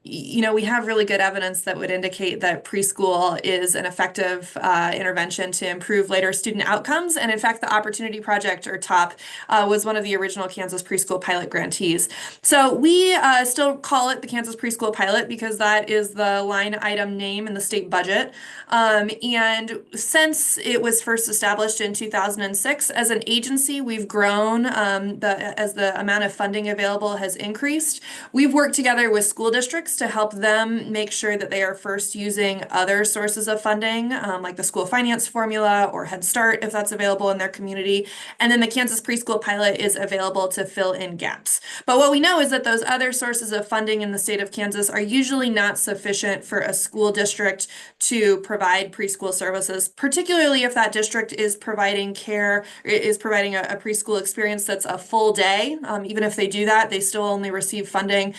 we have really good evidence that would indicate that preschool is an effective intervention to improve later student outcomes. And in fact, the Opportunity Project, or TOP, was one of the original Kansas Preschool Pilot grantees. So we still call it the Kansas Preschool Pilot because that is the line item name in the state budget. And since it was first established in 2006, as an agency, we've grown as the amount of funding available has increased. We've worked together with school districts districts to help them make sure that they are first using other sources of funding, like the school finance formula or Head Start, if that's available in their community. And then the Kansas Preschool Pilot is available to fill in gaps. But what we know is that those other sources of funding in the state of Kansas are usually not sufficient for a school district to provide preschool services, particularly if that district is providing care, is providing a preschool experience that's a full day. Even if they do that, they still only receive funding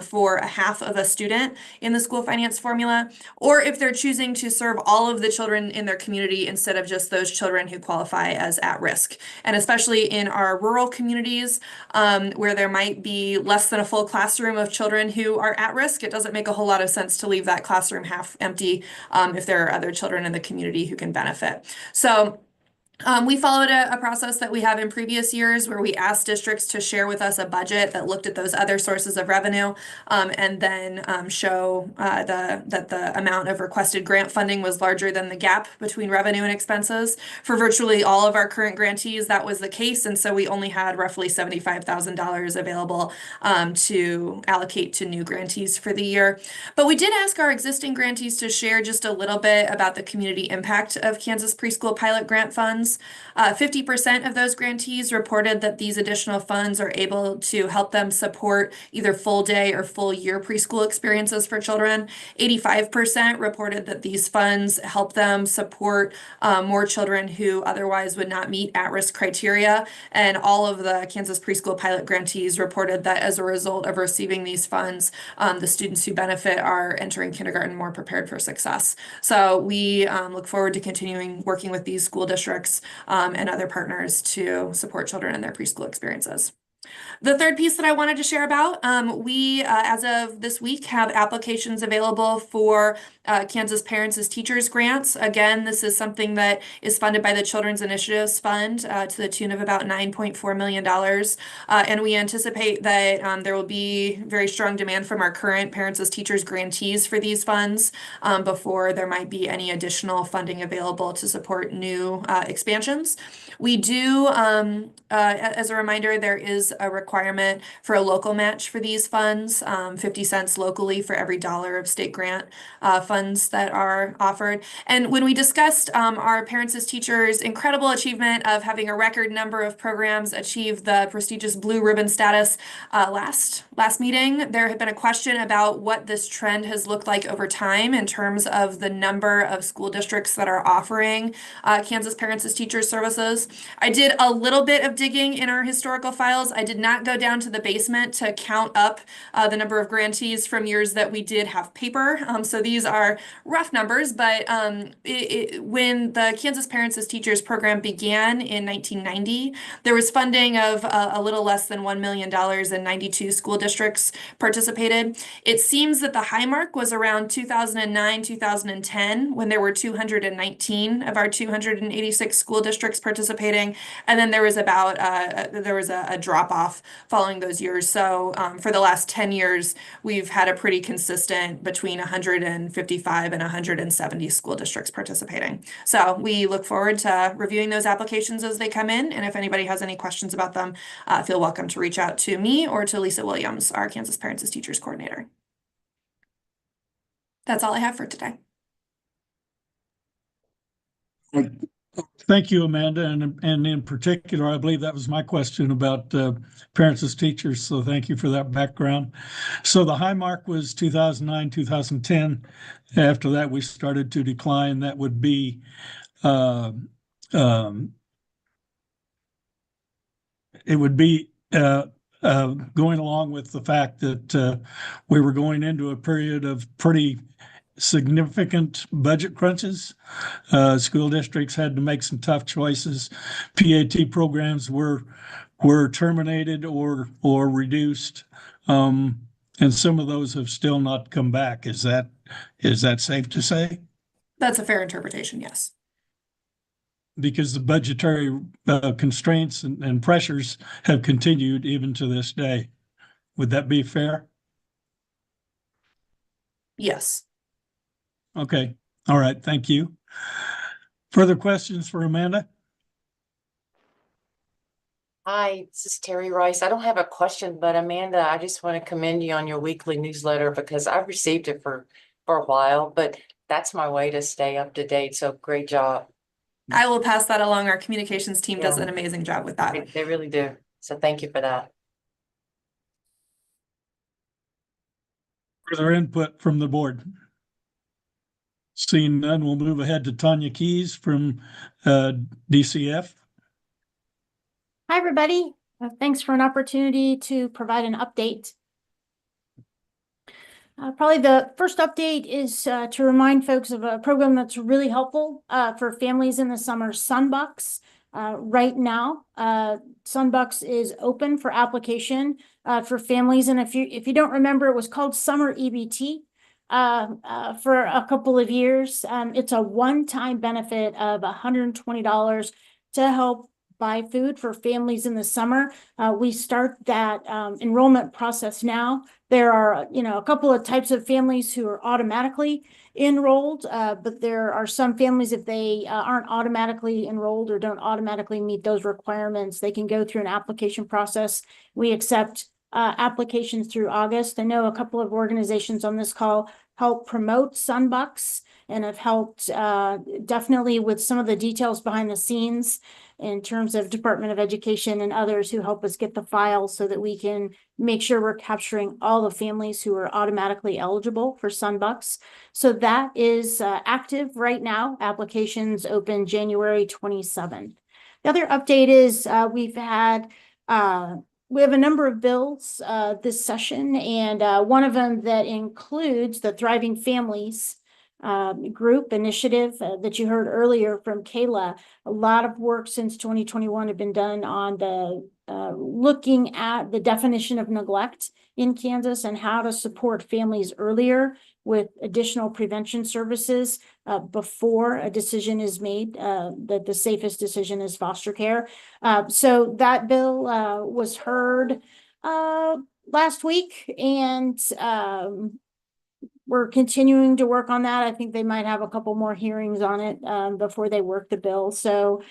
for a half of a student in the school finance formula, or if they're choosing to serve all of the children in their community instead of just those children who qualify as at risk. And especially in our rural communities, where there might be less than a full classroom of children who are at risk, it doesn't make a whole lot of sense to leave that classroom half empty if there are other children in the community who can benefit. So we followed a process that we have in previous years where we asked districts to share with us a budget that looked at those other sources of revenue, and then show that the amount of requested grant funding was larger than the gap between revenue and expenses. For virtually all of our current grantees, that was the case, and so we only had roughly $75,000 available to allocate to new grantees for the year. But we did ask our existing grantees to share just a little bit about the community impact of Kansas Preschool Pilot grant funds. 50% of those grantees reported that these additional funds are able to help them support either full day or full year preschool experiences for children. 85% reported that these funds help them support more children who otherwise would not meet at-risk criteria. And all of the Kansas Preschool Pilot grantees reported that as a result of receiving these funds, the students who benefit are entering kindergarten more prepared for success. So we look forward to continuing working with these school districts and other partners to support children in their preschool experiences. The third piece that I wanted to share about, we, as of this week, have applications available for Kansas Parents as Teachers grants. Again, this is something that is funded by the Children's Initiatives Fund to the tune of about $9.4 million. And we anticipate that there will be very strong demand from our current Parents as Teachers grantees for these funds before there might be any additional funding available to support new expansions. We do, as a reminder, there is a requirement for a local match for these funds, 50 cents locally for every dollar of state grant funds that are offered. And when we discussed our Parents as Teachers' incredible achievement of having a record number of programs achieve the prestigious blue ribbon status last meeting, there had been a question about what this trend has looked like over time in terms of the number of school districts that are offering Kansas Parents as Teachers services. I did a little bit of digging in our historical files. I did not go down to the basement to count up the number of grantees from years that we did have paper. So these are rough numbers, but when the Kansas Parents as Teachers program began in 1990, there was funding of a little less than $1 million and 92 school districts participated. It seems that the high mark was around 2009, 2010, when there were 219 of our 286 school districts participating. And then there was about a drop off following those years. So for the last 10 years, we've had a pretty consistent between 155 and 170 school districts participating. So we look forward to reviewing those applications as they come in. And if anybody has any questions about them, feel welcome to reach out to me or to Lisa Williams, our Kansas Parents as Teachers coordinator. That's all I have for today. Thank you, Amanda. And in particular, I believe that was my question about parents as teachers. So thank you for that background. So the high mark was 2009, 2010. After that, we started to decline. That would be it would be going along with the fact that we were going into a period of pretty significant budget crunches. School districts had to make some tough choices. PAT programs were terminated or reduced, and some of those have still not come back. Is that safe to say? That's a fair interpretation, yes. Because the budgetary constraints and pressures have continued even to this day. Would that be fair? Yes. Okay. All right. Thank you. Further questions for Amanda? Hi, this is Terry Rice. I don't have a question, but Amanda, I just want to commend you on your weekly newsletter because I've received it for a while, but that's my way to stay up to date. So great job. I will pass that along. Our communications team does Yeah. an amazing job with that. They really do. So thank you for that. Further input from the board? Seeing none, we'll move ahead to Tanya Keys from DCF. Hi, everybody. Thanks for an opportunity to provide an update. Probably the first update is to remind folks of a program that's really helpful for families in the summer, Sunbucks. Right now, Sunbucks is open for application for families. And if you don't remember, it was called Summer EBT for a couple of years. It's a one-time benefit of $120 to help buy food for families in the summer. We start that enrollment process now. There are, a couple of types of families who are automatically enrolled, but there are some families, if they aren't automatically enrolled or don't automatically meet those requirements, they can go through an application process. We accept applications through August. I know a couple of organizations on this call help promote Sunbucks and have helped definitely with some of the details behind the scenes in terms of Department of Education and others who help us get the files so that we can make sure we're capturing all the families who are automatically eligible for Sunbucks. So that is active right now. Applications open January 27th. The other update is we have a number of bills this session, and one of them that includes the Thriving Families group initiative that you heard earlier from Kayla. A lot of work since 2021 have been done on the looking at the definition of neglect in Kansas and how to support families earlier with additional prevention services before a decision is made, that the safest decision is foster care. So that bill was heard last week, and we're continuing to work on that. I think they might have a couple more hearings on it before they work the bill. So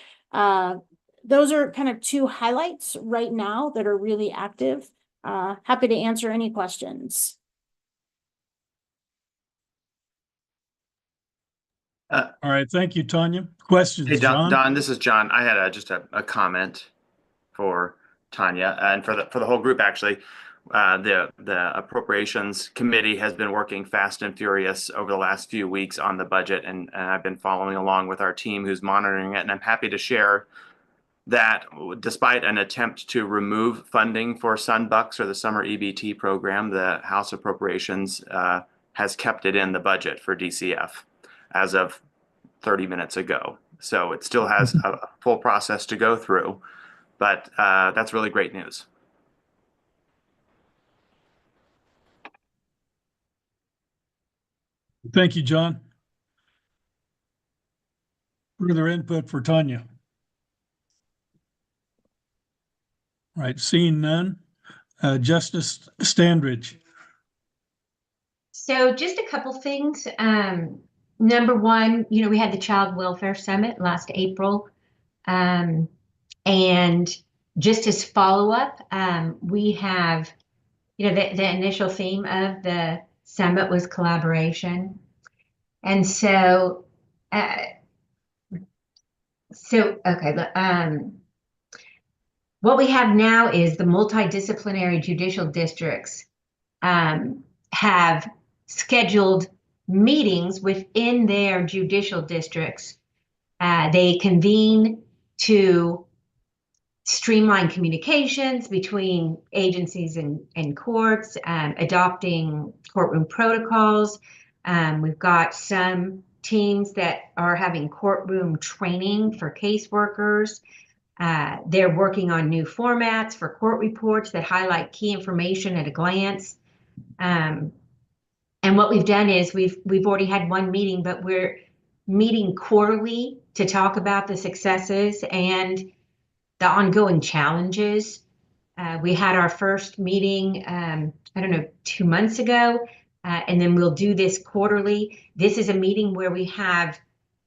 those are kind of two highlights right now that are really active. Happy to answer any questions. All right, thank you, Tanya. Questions, Hey, John? Don, this is John. I had just a comment for Tanya and for the whole group, actually. The Appropriations Committee has been working fast and furious over the last few weeks on the budget, and I've been following along with our team who's monitoring it, and I'm happy to share that despite an attempt to remove funding for Sunbucks or the Summer EBT program, the House Appropriations has kept it in the budget for DCF as of 30 minutes ago. So it still has a full process to go through, but that's really great news. Thank you, John. Further input for Tanya? All right, seeing none. Justice Standridge. So just a couple things. Number one, we had the Child Welfare Summit last April. And just as follow-up, we have, the initial theme of the summit was collaboration. And so, what we have now is the multidisciplinary judicial districts have scheduled meetings within their judicial districts. They convene to streamline communications between agencies and courts, adopting courtroom protocols. We've got some teams that are having courtroom training for caseworkers. They're working on new formats for court reports that highlight key information at a glance. And what we've done is we've already had one meeting, but we're meeting quarterly to talk about the successes and the ongoing challenges. We had our first meeting, 2 months ago, and then we'll do this quarterly. This is a meeting where we have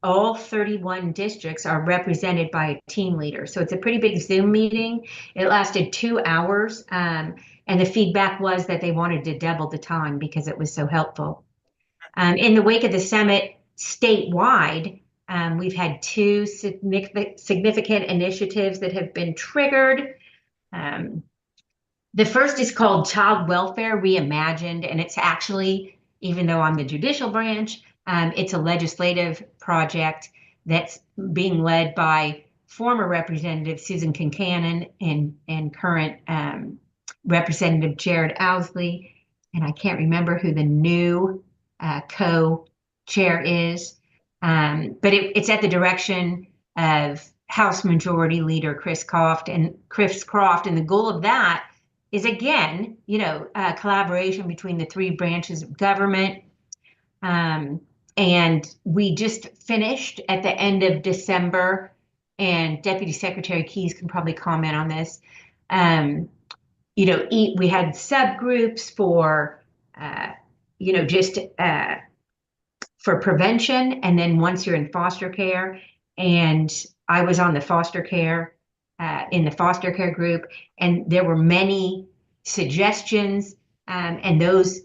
all 31 districts are represented by a team leader. So it's a pretty big Zoom meeting. It lasted 2 hours. And the feedback was that they wanted to double the time because it was so helpful. In the wake of the summit statewide, we've had 2 significant initiatives that have been triggered. The first is called Child Welfare Reimagined, and it's actually, even though I'm the judicial branch, it's a legislative project that's being led by former Representative Susan Kincannon and current Representative Jared Owsley, and I can't remember who the new co-chair is, but it's at the direction of House Majority Leader Chris Croft, and the goal of that is, again, collaboration between the 3 branches of government. And we just finished at the end of December, and Deputy Secretary Keyes can probably comment on this. We had subgroups for, for prevention, and then once you're in foster care, and I was on the foster care, in the foster care group, and there were many suggestions, and those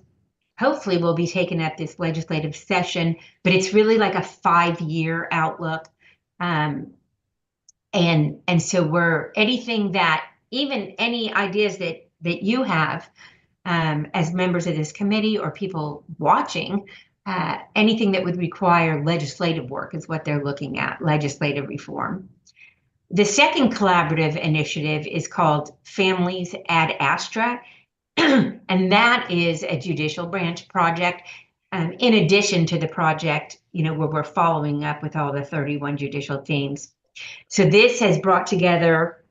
hopefully will be taken at this legislative session, but it's really like a 5-year outlook. And so even any ideas that you have as members of this committee or people watching, anything that would require legislative work is what they're looking at, legislative reform. The second collaborative initiative is called Families Ad Astra, and that is a judicial branch project, in addition to the project, where we're following up with all the 31 judicial teams. So this has brought together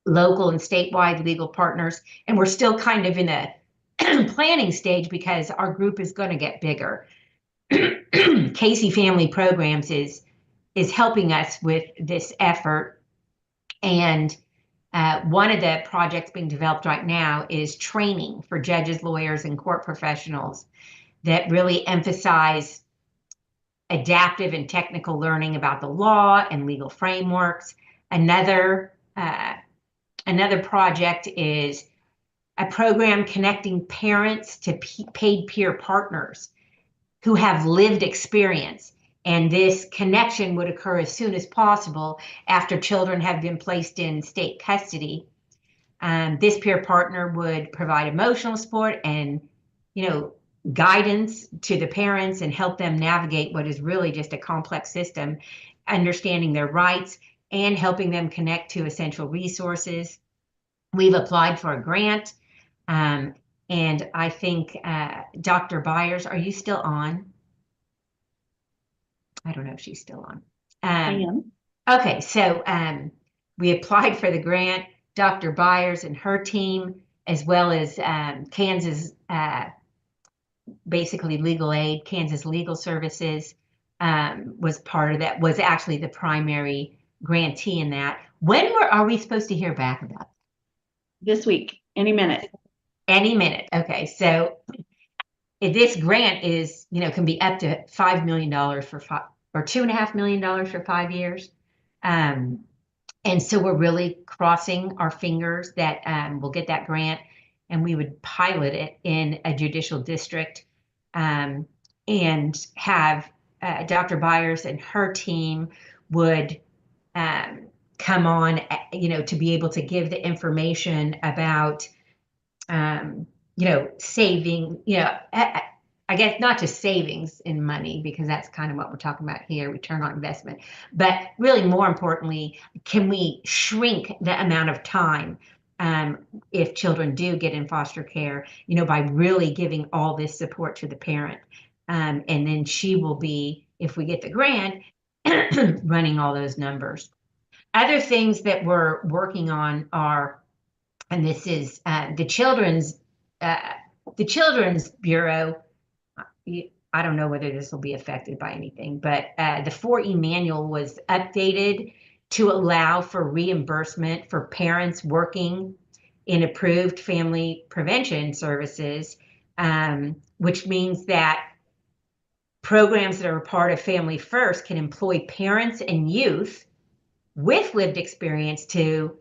local and statewide legal partners, and we're still kind of in a planning stage because our group is going to get bigger. Casey Family Programs is helping us with this effort, and one of the projects being developed right now is training for judges, lawyers, and court professionals that really emphasize adaptive and technical learning about the law and legal frameworks. Another project is a program connecting parents to paid peer partners who have lived experience. And this connection would occur as soon as possible after children have been placed in state custody. This peer partner would provide emotional support and, guidance to the parents and help them navigate what is really just a complex system, understanding their rights and helping them connect to essential resources. We've applied for a grant, and I think Dr. Byers, are you still on? I don't know if she's still on. I am. Okay, so we applied for the grant. Dr. Byers and her team, as well as Kansas, basically legal aid, Kansas Legal Services, was part of that, was actually the primary grantee in that. When are we supposed to hear back about that? This week, any minute. Any minute. Okay, so if this grant is, can be up to $5 million or $2.5 million for 5 years. And so we're really crossing our fingers that we'll get that grant, and we would pilot it in a judicial district, and have Dr. Byers and her team would come on, to be able to give the information about, saving, I guess not just savings in money, because that's kind of what we're talking about here, return on investment, but really more importantly, can we shrink the amount of time if children do get in foster care, by really giving all this support to the parent. And then she will be, if we get the grant, running all those numbers. Other things that we're working on are, and this is the Children's Bureau. I don't know whether this will be affected by anything, but the 4E manual was updated to allow for reimbursement for parents working in approved family prevention services, which means that programs that are a part of Family First can employ parents and youth with lived experience to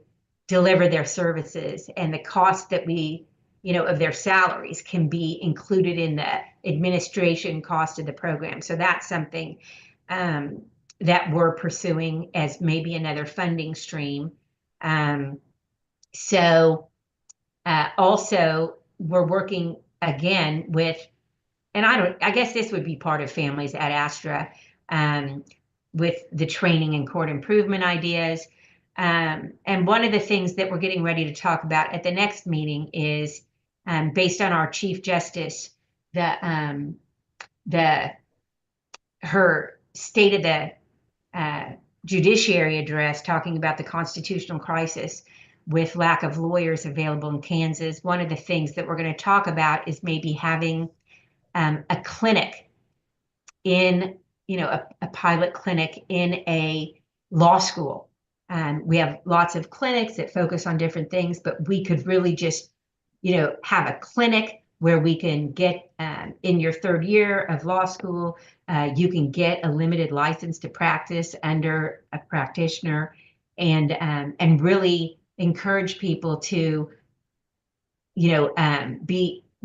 deliver their services, and the cost that we, of their salaries can be included in the administration cost of the program. So that's something that we're pursuing as maybe another funding stream. Also, we're working again with, and I guess this would be part of Families at Astra, with the training and court improvement ideas. And one of the things that we're getting ready to talk about at the next meeting is, based on our Chief Justice, her State of the Judiciary address, talking about the constitutional crisis with lack of lawyers available in Kansas. One of the things that we're going to talk about is maybe having a clinic in, a pilot clinic in a law school. We have lots of clinics that focus on different things, but we could really just, have a clinic where we can get, in your third year of law school, you can get a limited license to practice under a practitioner, and really encourage people to,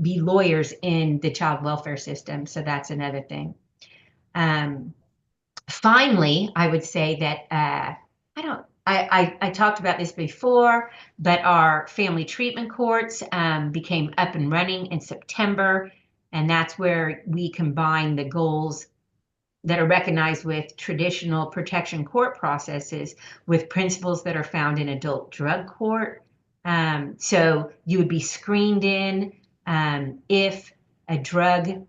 be lawyers in the child welfare system. So that's another thing. Finally, I would say that I talked about this before, but our family treatment courts became up and running in September, and that's where we combine the goals that are recognized with traditional protection court processes with principles that are found in adult drug court. So you would be screened in if a drug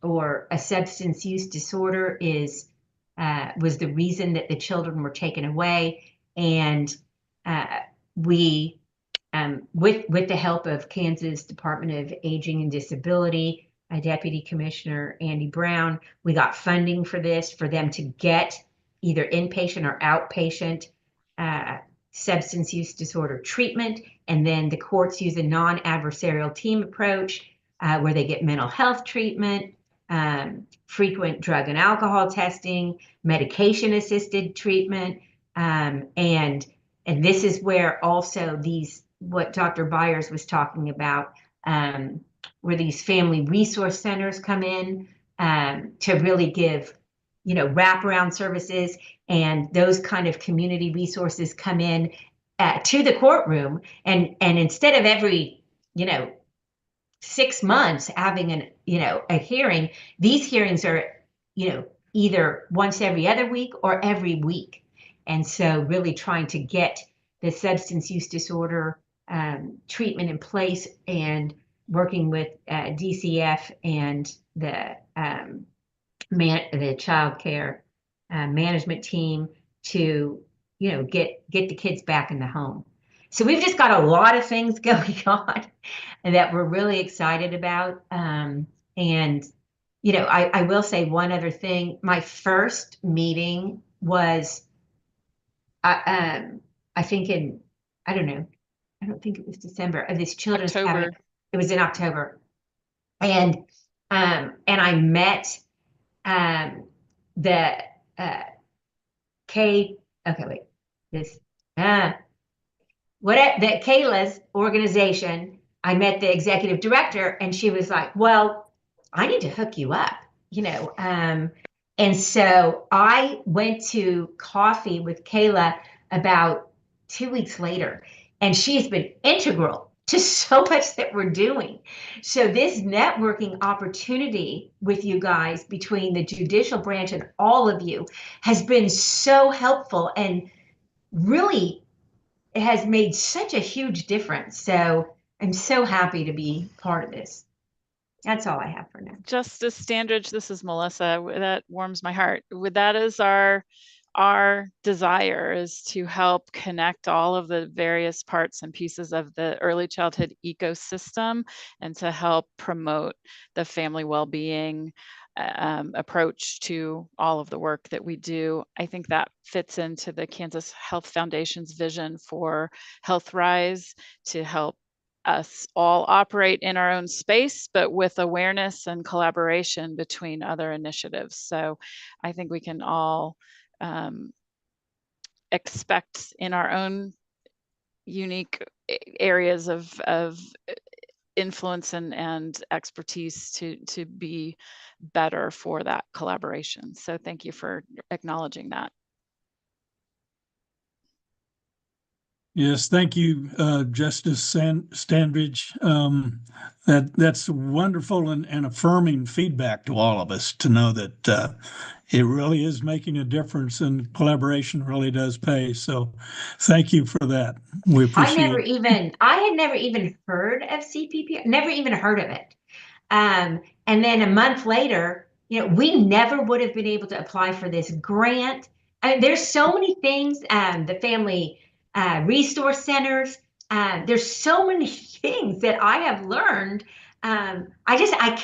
or a substance use disorder was the reason that the children were taken away, and we, with the help of Kansas Department of Aging and Disability, Deputy Commissioner Andy Brown, we got funding for this, for them to get either inpatient or outpatient substance use disorder treatment, and then the courts use a non-adversarial team approach where they get mental health treatment, frequent drug and alcohol testing, medication-assisted treatment, and this is where also what Dr. Byers was talking about, where these family resource centers come in to really give, wraparound services, and those kind of community resources come in to the courtroom, and instead of every, 6 months having a hearing, these hearings are, either once every other week or every week. And so really trying to get the substance use disorder treatment in place, and working with DCF and the child care management team to, get the kids back in the home. So we've just got a lot of things going on that we're really excited about. And, I will say one other thing. My first meeting was, I think I don't think it was December, of this children's cabinet. It was in October. And I met the Kayla's organization. I met the executive director, and she was like, well, I need to hook you up, and so I went to coffee with Kayla about 2 weeks later, and she's been integral to so much that we're doing. So this networking opportunity with you guys, between the judicial branch and all of you, has been so helpful, and really it has made such a huge difference. So I'm so happy to be part of this. That's all I have for now. Justice Standridge, this is Melissa. That warms my heart. That is our desire, is to help connect all of the various parts and pieces of the early childhood ecosystem, and to help promote the family well-being approach to all of the work that we do. I think that fits into the Kansas Health Foundation's vision for Health Rise, to help us all operate in our own space, but with awareness and collaboration between other initiatives. So I think we can all expect in our own unique areas of influence and expertise to be better for that collaboration. So thank you for acknowledging that. Yes, thank you, Justice Standridge. That's wonderful and affirming feedback to all of us to know that it really is making a difference and collaboration really does pay. So thank you for that. We appreciate it. I had never even heard of CPP, never even heard of it. And then a month later, we never would have been able to apply for this grant. I mean, there's so many things, the family resource centers. There's so many things that I have learned. I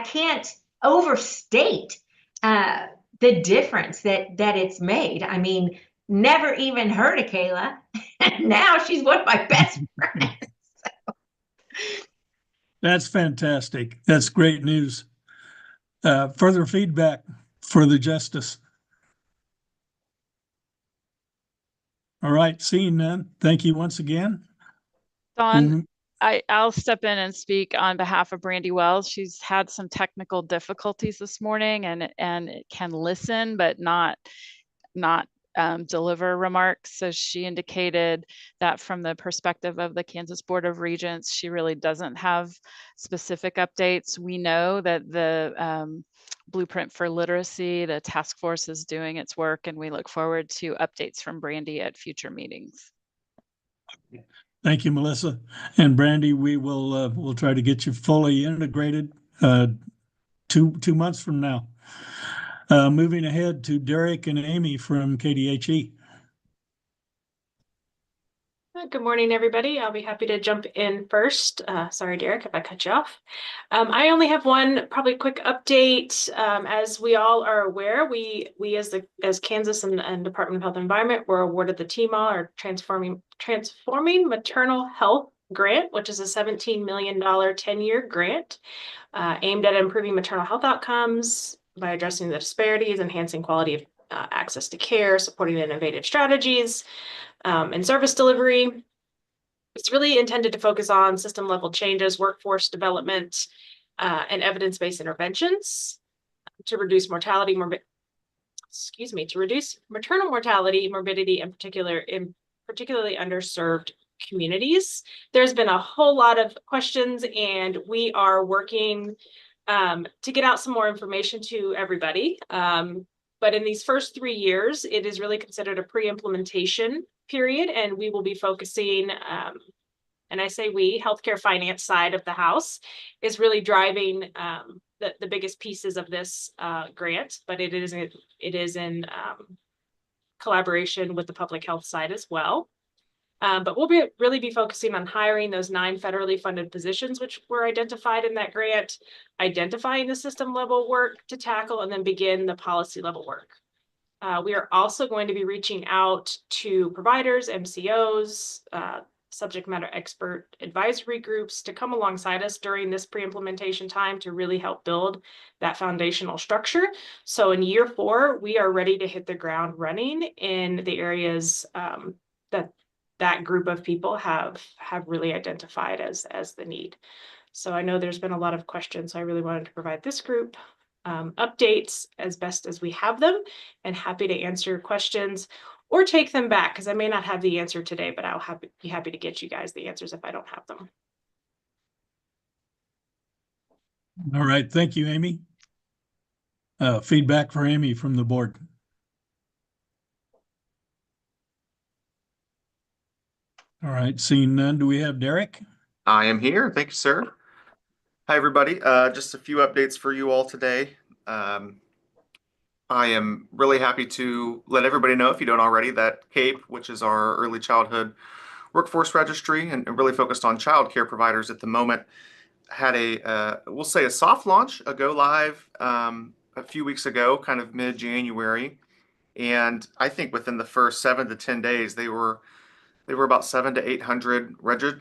can't overstate the difference that it's made. I mean, never even heard of Kayla. Now she's one of my best friends. That's fantastic. That's great news. Further feedback for the justice. All right, seeing none. Thank you once again. Dawn, I'll step in and speak on behalf of Brandy Wells. She's had some technical difficulties this morning and can listen, but not deliver remarks. So she indicated that from the perspective of the Kansas Board of Regents, she really doesn't have specific updates. We know that the Blueprint for Literacy, the task force is doing its work, and we look forward to updates from Brandy at future meetings. Thank you, Melissa. And Brandy, we will we'll try to get you fully integrated 2 months from now. Moving ahead to Derek and Amy from KDHE. Good morning, everybody. I'll be happy to jump in first. Sorry, Derek, if I cut you off. I only have one probably quick update. As we all are aware, we as Kansas and Department of Health and Environment were awarded the TMAW, or Transforming Maternal Health Grant, which is a $17 million 10-year grant aimed at improving maternal health outcomes by addressing the disparities, enhancing quality of access to care, supporting innovative strategies, and service delivery. It's really intended to focus on system level changes, workforce development, and evidence-based interventions to reduce mortality, to reduce maternal mortality, morbidity, in particularly underserved communities. There's been a whole lot of questions, and we are working to get out some more information to everybody. But in these first 3 years, it is really considered a pre-implementation period, and we will be focusing, and I say we, healthcare finance side of the house is really driving the biggest pieces of this grant, but it is in collaboration with the public health side as well. But we'll really be focusing on hiring those 9 federally funded positions, which were identified in that grant, identifying the system level work to tackle, and then begin the policy level work. We are also going to be reaching out to providers, MCOs, subject matter expert advisory groups to come alongside us during this pre-implementation time to really help build that foundational structure. So in year 4, we are ready to hit the ground running in the areas that group of people have really identified as the need. So I know there's been a lot of questions, so I really wanted to provide this group updates as best as we have them, and happy to answer questions or take them back, because I may not have the answer today, but I'll be happy to get you guys the answers if I don't have them. All right, thank you, Amy. Feedback for Amy from the board. All right, seeing none, do we have Derek? I am here. Thank you, sir. Hi, everybody. Just a few updates for you all today. I am really happy to let everybody know, if you don't already, that CAPE, which is our early childhood workforce registry and really focused on child care providers at the moment, had we'll say a soft launch, a go live a few weeks ago, kind of mid-January. And I think within the first 7 to 10 days, they were There were about 700 to 800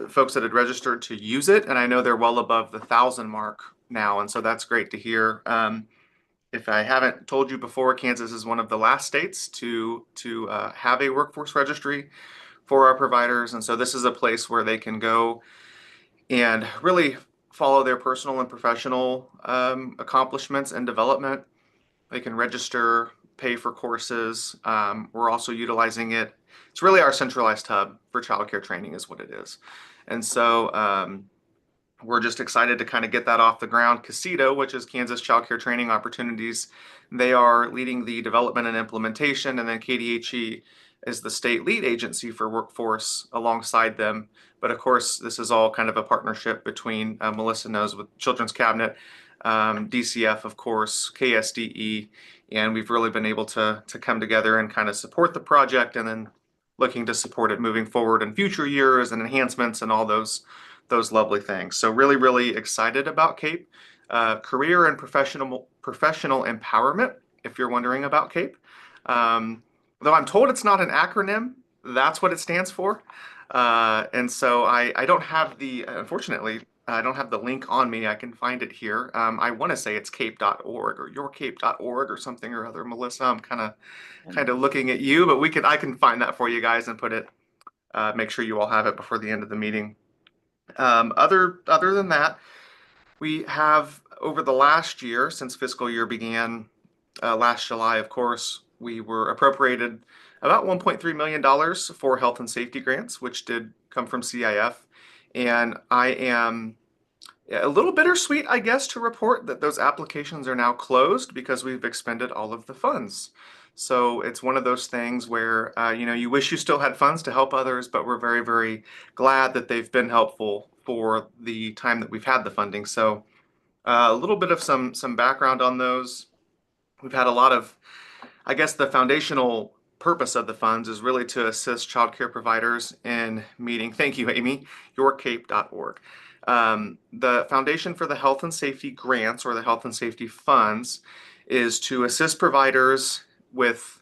folks that had registered to use it, and I know they're well above the 1,000 mark now, and so that's great to hear. If I haven't told you before, Kansas is one of the last states to have a workforce registry for our providers, and so this is a place where they can go and really follow their personal and professional accomplishments and development. They can register, pay for courses. We're also utilizing it. It's really our centralized hub for childcare training is what it is. And so we're just excited to kind of get that off the ground. CASITO, which is Kansas Child Care Training Opportunities, they are leading the development and implementation, and then KDHE is the state lead agency for workforce alongside them. But of course, this is all kind of a partnership between Melissa knows with Children's Cabinet, DCF, of course, KSDE, and we've really been able to come together and kind of support the project, and then looking to support it moving forward in future years and enhancements and all those lovely things. So really, really excited about CAPE. Career and professional empowerment, if you're wondering about CAPE. Though I'm told it's not an acronym, that's what it stands for. And so I don't have unfortunately, I don't have the link on me. I can find it here. I want to say it's cape.org or yourcape.org or something or other. Melissa, I'm kind of looking at you, but I can find that for you guys and put it, make sure you all have it before the end of the meeting. Other than that, we have over the last year, since fiscal year began last July, of course, we were appropriated about $1.3 million for health and safety grants, which did come from CIF. And I am a little bittersweet, I guess, to report that those applications are now closed because we've expended all of the funds. So it's one of those things where, you wish you still had funds to help others, but we're very, very glad that they've been helpful for the time that we've had the funding. So a little bit of some background on those. We've had a lot of, I guess the foundational purpose of the funds is really to assist childcare providers in meeting, thank you, Amy, yourcape.org. The Foundation for the Health and Safety Grants, or the Health and Safety Funds, is to assist providers with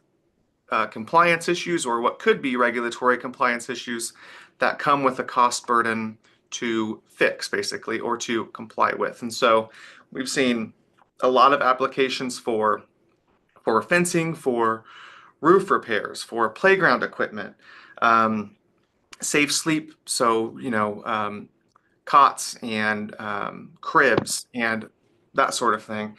compliance issues, or what could be regulatory compliance issues that come with a cost burden to fix, basically, or to comply with. And so we've seen a lot of applications for fencing, for roof repairs, for playground equipment, safe sleep, so cots and cribs and that sort of thing.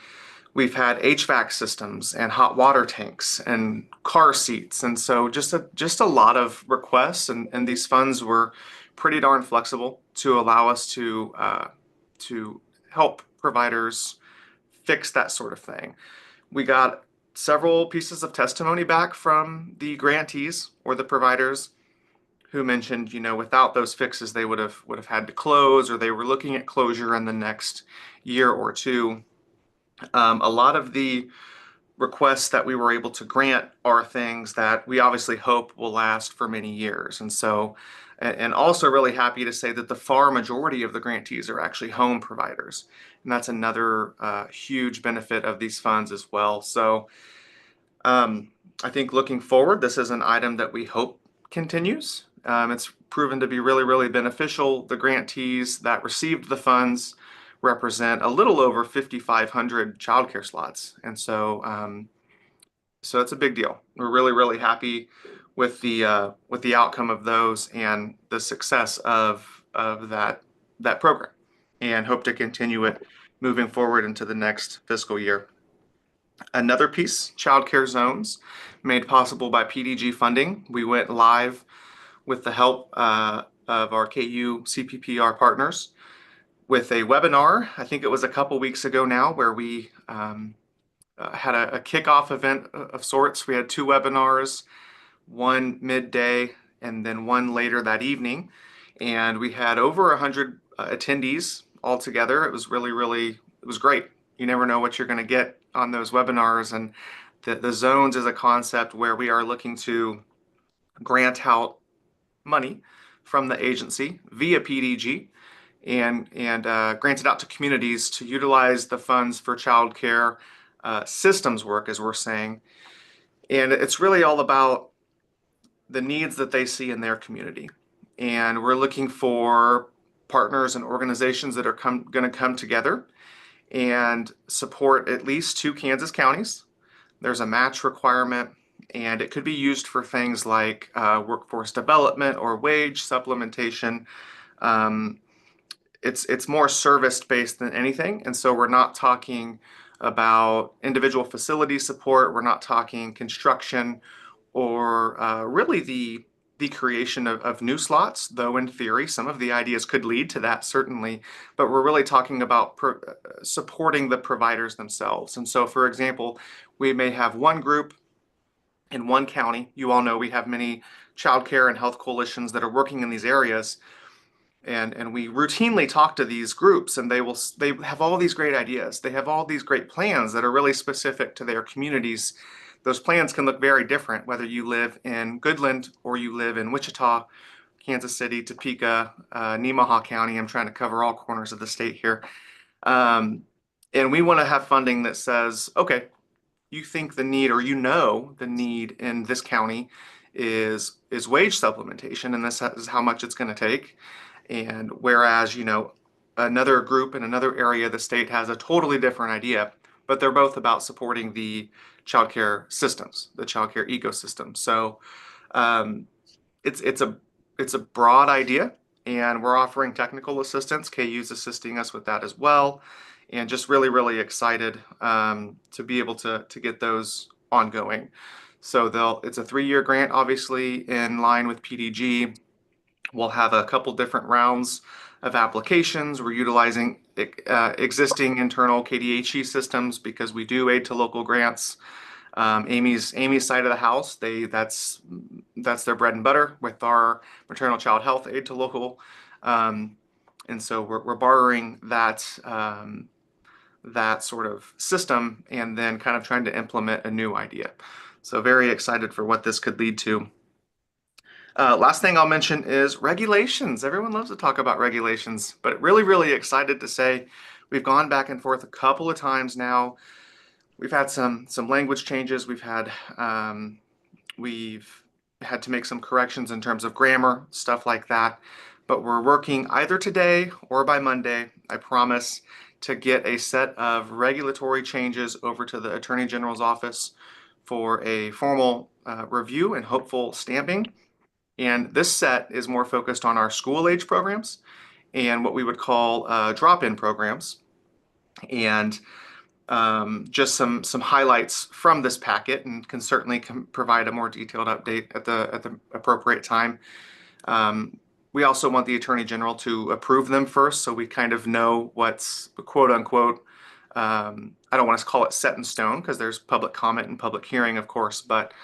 We've had HVAC systems and hot water tanks and car seats, and so just a lot of requests, and these funds were pretty darn flexible to allow us to help providers fix that sort of thing. We got several pieces of testimony back from the grantees or the providers who mentioned, without those fixes, they would have had to close, or they were looking at closure in the next year or two. A lot of the requests that we were able to grant are things that we obviously hope will last for many years. And so, and also really happy to say that the far majority of the grantees are actually home providers. And that's another huge benefit of these funds as well. So I think looking forward, this is an item that we hope continues. It's proven to be really, really beneficial. The grantees that received the funds represent a little over 5,500 childcare slots. And so it's a big deal. We're really, really happy with the outcome of those and the success of that program, and hope to continue it moving forward into the next fiscal year. Another piece, childcare zones, made possible by PDG funding. We went live with the help of our KU CPPR partners with a webinar. I think it was a couple weeks ago now, where we had a kickoff event of sorts. We had two webinars, one midday and then one later that evening. And we had over 100 attendees altogether. It was it was great. You never know what you're going to get on those webinars. And the zones is a concept where we are looking to grant out money from the agency via PDG and grant it out to communities to utilize the funds for childcare systems work, as we're saying. And it's really all about the needs that they see in their community. And we're looking for partners and organizations that are going to come together and support at least 2 Kansas counties. There's a match requirement, and it could be used for things like workforce development or wage supplementation. It's more service-based than anything, and so we're not talking about individual facility support. We're not talking construction or really the creation of new slots, though in theory some of the ideas could lead to that, certainly, but we're really talking about supporting the providers themselves. And so, for example, we may have one group in one county. You all know we have many child care and health coalitions that are working in these areas, and we routinely talk to these groups, and they have all these great ideas. They have all these great plans that are really specific to their communities. Those plans can look very different whether you live in Goodland or you live in Wichita, Kansas City, Topeka, Nemaha County. I'm trying to cover all corners of the state here. And we want to have funding that says, okay, you think the need, or you know the need in this county is wage supplementation, and this is how much it's going to take. And whereas, another group in another area of the state has a totally different idea, but they're both about supporting the childcare systems, the childcare ecosystem. So it's a broad idea, and we're offering technical assistance. KU's assisting us with that as well, and just really, really excited to be able to get those ongoing. So it's a 3-year grant, obviously in line with PDG. We'll have a couple different rounds of applications. We're utilizing existing internal KDHE systems because we do aid to local grants. Amy's side of the house, that's their bread and butter with our maternal child health aid to local, and so we're borrowing that sort of system and then kind of trying to implement a new idea. So very excited for what this could lead to. Last thing I'll mention is regulations. Everyone loves to talk about regulations, but really, really excited to say we've gone back and forth a couple of times now. We've had some language changes. We've had to make some corrections in terms of grammar, stuff like that. But we're working either today or by Monday, I promise, to get a set of regulatory changes over to the Attorney General's office for a formal review and hopeful stamping. And this set is more focused on our school age programs and what we would call drop-in programs. And just some highlights from this packet, and can certainly provide a more detailed update at the appropriate time. We also want the Attorney General to approve them first, so we kind of know what's quote unquote, I don't want to call it set in stone because there's public comment and public hearing, of course, but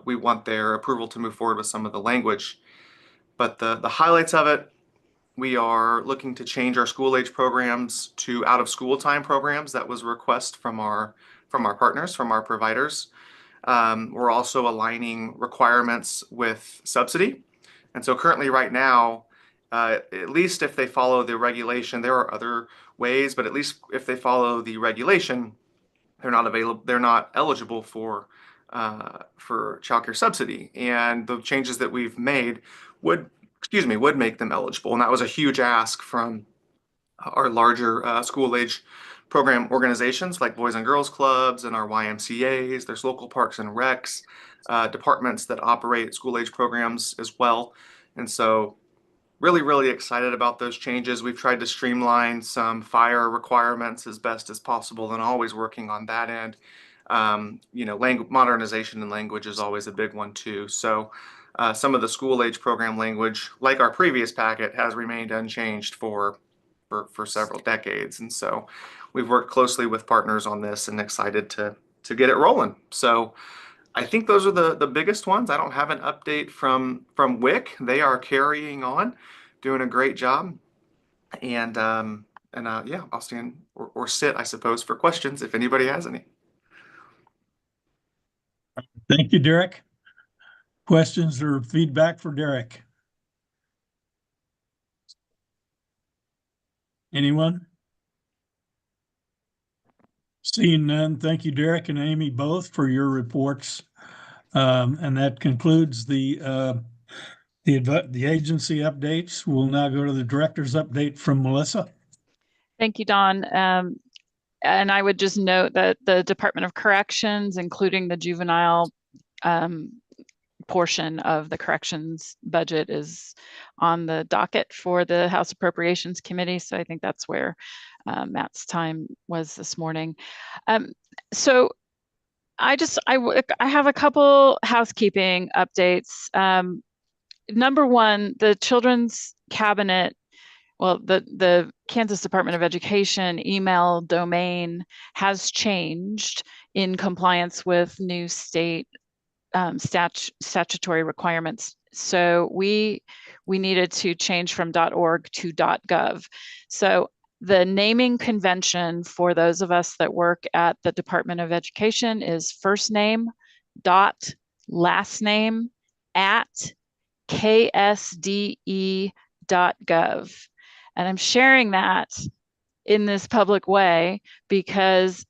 we want their approval to move forward with some of the language. But the highlights of it: we are looking to change our school age programs to out of school time programs. That was a request from our partners, from our providers. We're also aligning requirements with subsidy. And so currently right now, at least if they follow the regulation, there are other ways, but at least if they follow the regulation, they're not eligible for childcare subsidy. And the changes that we've made would make them eligible. And that was a huge ask from our larger school age program organizations like Boys and Girls Clubs and our YMCAs. There's local parks and recs, departments that operate school age programs as well. And so really, really excited about those changes. We've tried to streamline some fire requirements as best as possible, and always working on that end. Language modernization and language is always a big one too. So some of the school age program language, like our previous packet, has remained unchanged for several decades. And so we've worked closely with partners on this and excited to get it rolling. So I think those are the biggest ones. I don't have an update from WIC. They are carrying on, doing a great job. And yeah, I'll stand or sit, I suppose, for questions if anybody has any. Thank you, Derek. Questions or feedback for Derek? Anyone? Seeing none, thank you, Derek and Amy, both for your reports. And that concludes the agency updates. We'll now go to the director's update from Melissa. Thank you, Don. And I would just note that the Department of Corrections, including the juvenile portion of the corrections budget, is on the docket for the House Appropriations Committee. So I think that's where Matt's time was this morning. So I have a couple housekeeping updates. Number one, the Children's Cabinet, well, the Kansas Department of Education email domain has changed in compliance with new state statutory requirements. So we needed to change from .org to .gov. So the naming convention for those of us that work at the Department of Education is first name dot last name at ksde.gov. And I'm sharing that in this public way because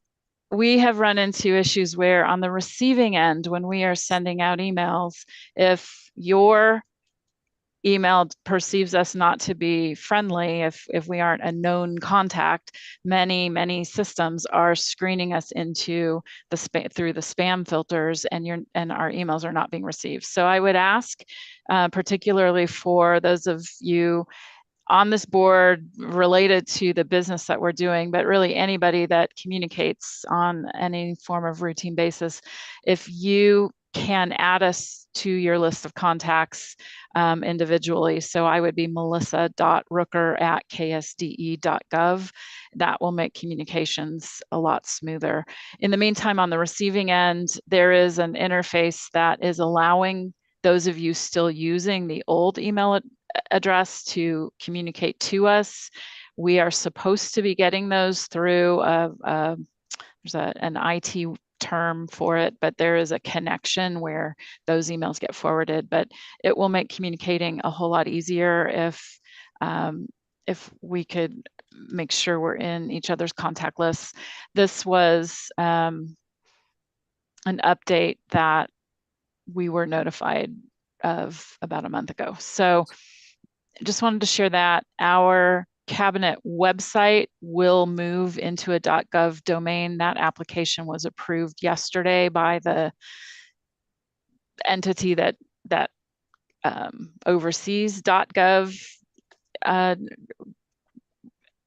we have run into issues where on the receiving end, when we are sending out emails, if your email perceives us not to be friendly, if we aren't a known contact, many systems are screening us into the through the spam filters, and our emails are not being received. So I would ask, particularly for those of you on this board related to the business that we're doing, but really anybody that communicates on any form of routine basis, if you can add us to your list of contacts individually. So I would be melissa.rooker@ksde.gov. That will make communications a lot smoother. In the meantime, on the receiving end, there is an interface that is allowing those of you still using the old email address to communicate to us. We are supposed to be getting those through there's an IT term for it, but there is a connection where those emails get forwarded. But it will make communicating a whole lot easier if we could make sure we're in each other's contact lists. This was an update that we were notified of about a month ago. So just wanted to share that. Our cabinet website will move into a .gov domain. That application was approved yesterday by the entity that oversees .gov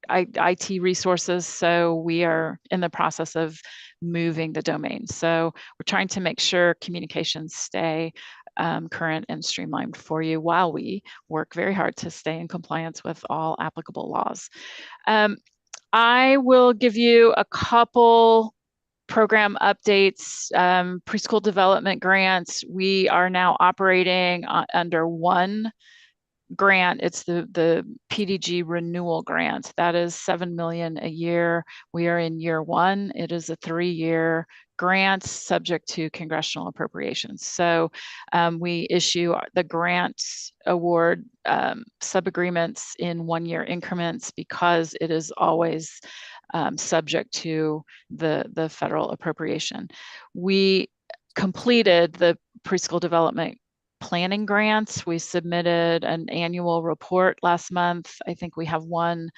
IT resources. So we are in the process of moving the domain. So we're trying to make sure communications stay current and streamlined for you while we work very hard to stay in compliance with all applicable laws. I will give you a couple program updates. Preschool development grants, we are now operating under one grant. It's the PDG renewal grant. That is $7 million a year. We are in year one. It is a 3-year grant subject to congressional appropriations. So we issue the grant award sub-agreements in 1-year increments because it is always subject to the federal appropriation. We completed the preschool development planning grants. We submitted an annual report last month. I think we have one.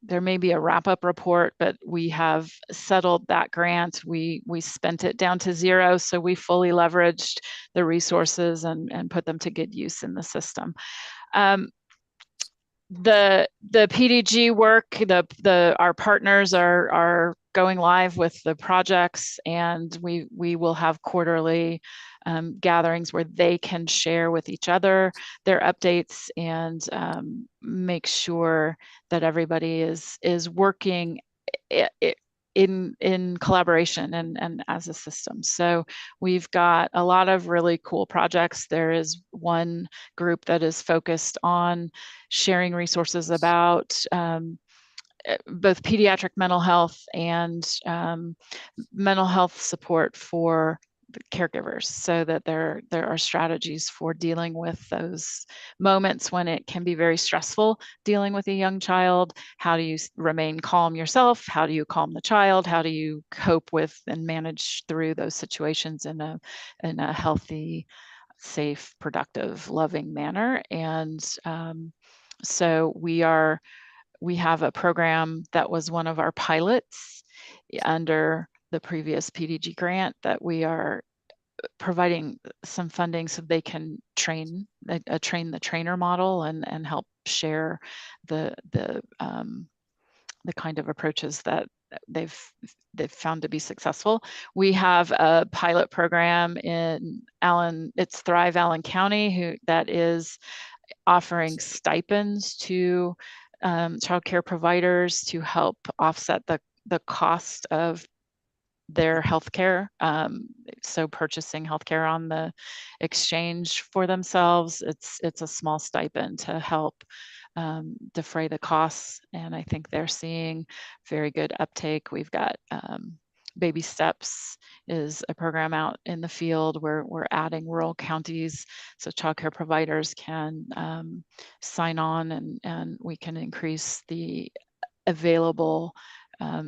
There may be a wrap-up report, but we have settled that grant. We spent it down to zero, so we fully leveraged the resources and put them to good use in the system. The PDG work, our partners are going live with the projects, and we will have quarterly gatherings where they can share with each other their updates and make sure that everybody is working in collaboration and as a system. So we've got a lot of really cool projects. There is one group that is focused on sharing resources about both pediatric mental health and mental health support for caregivers, so that there are strategies for dealing with those moments when it can be very stressful dealing with a young child. How do you remain calm yourself? How do you calm the child? How do you cope with and manage through those situations in a healthy, safe, productive, loving manner? And so we have a program that was one of our pilots under the previous PDG grant that we are providing some funding so they can train the trainer model and help share the kind of approaches that they've found to be successful. We have a pilot program in it's Thrive Allen County, that is offering stipends to childcare providers to help offset the cost of their healthcare. So purchasing healthcare on the exchange for themselves, it's a small stipend to help defray the costs. And I think they're seeing very good uptake. We've got Baby Steps is a program out in the field where we're adding rural counties so childcare providers can sign on, and we can increase the available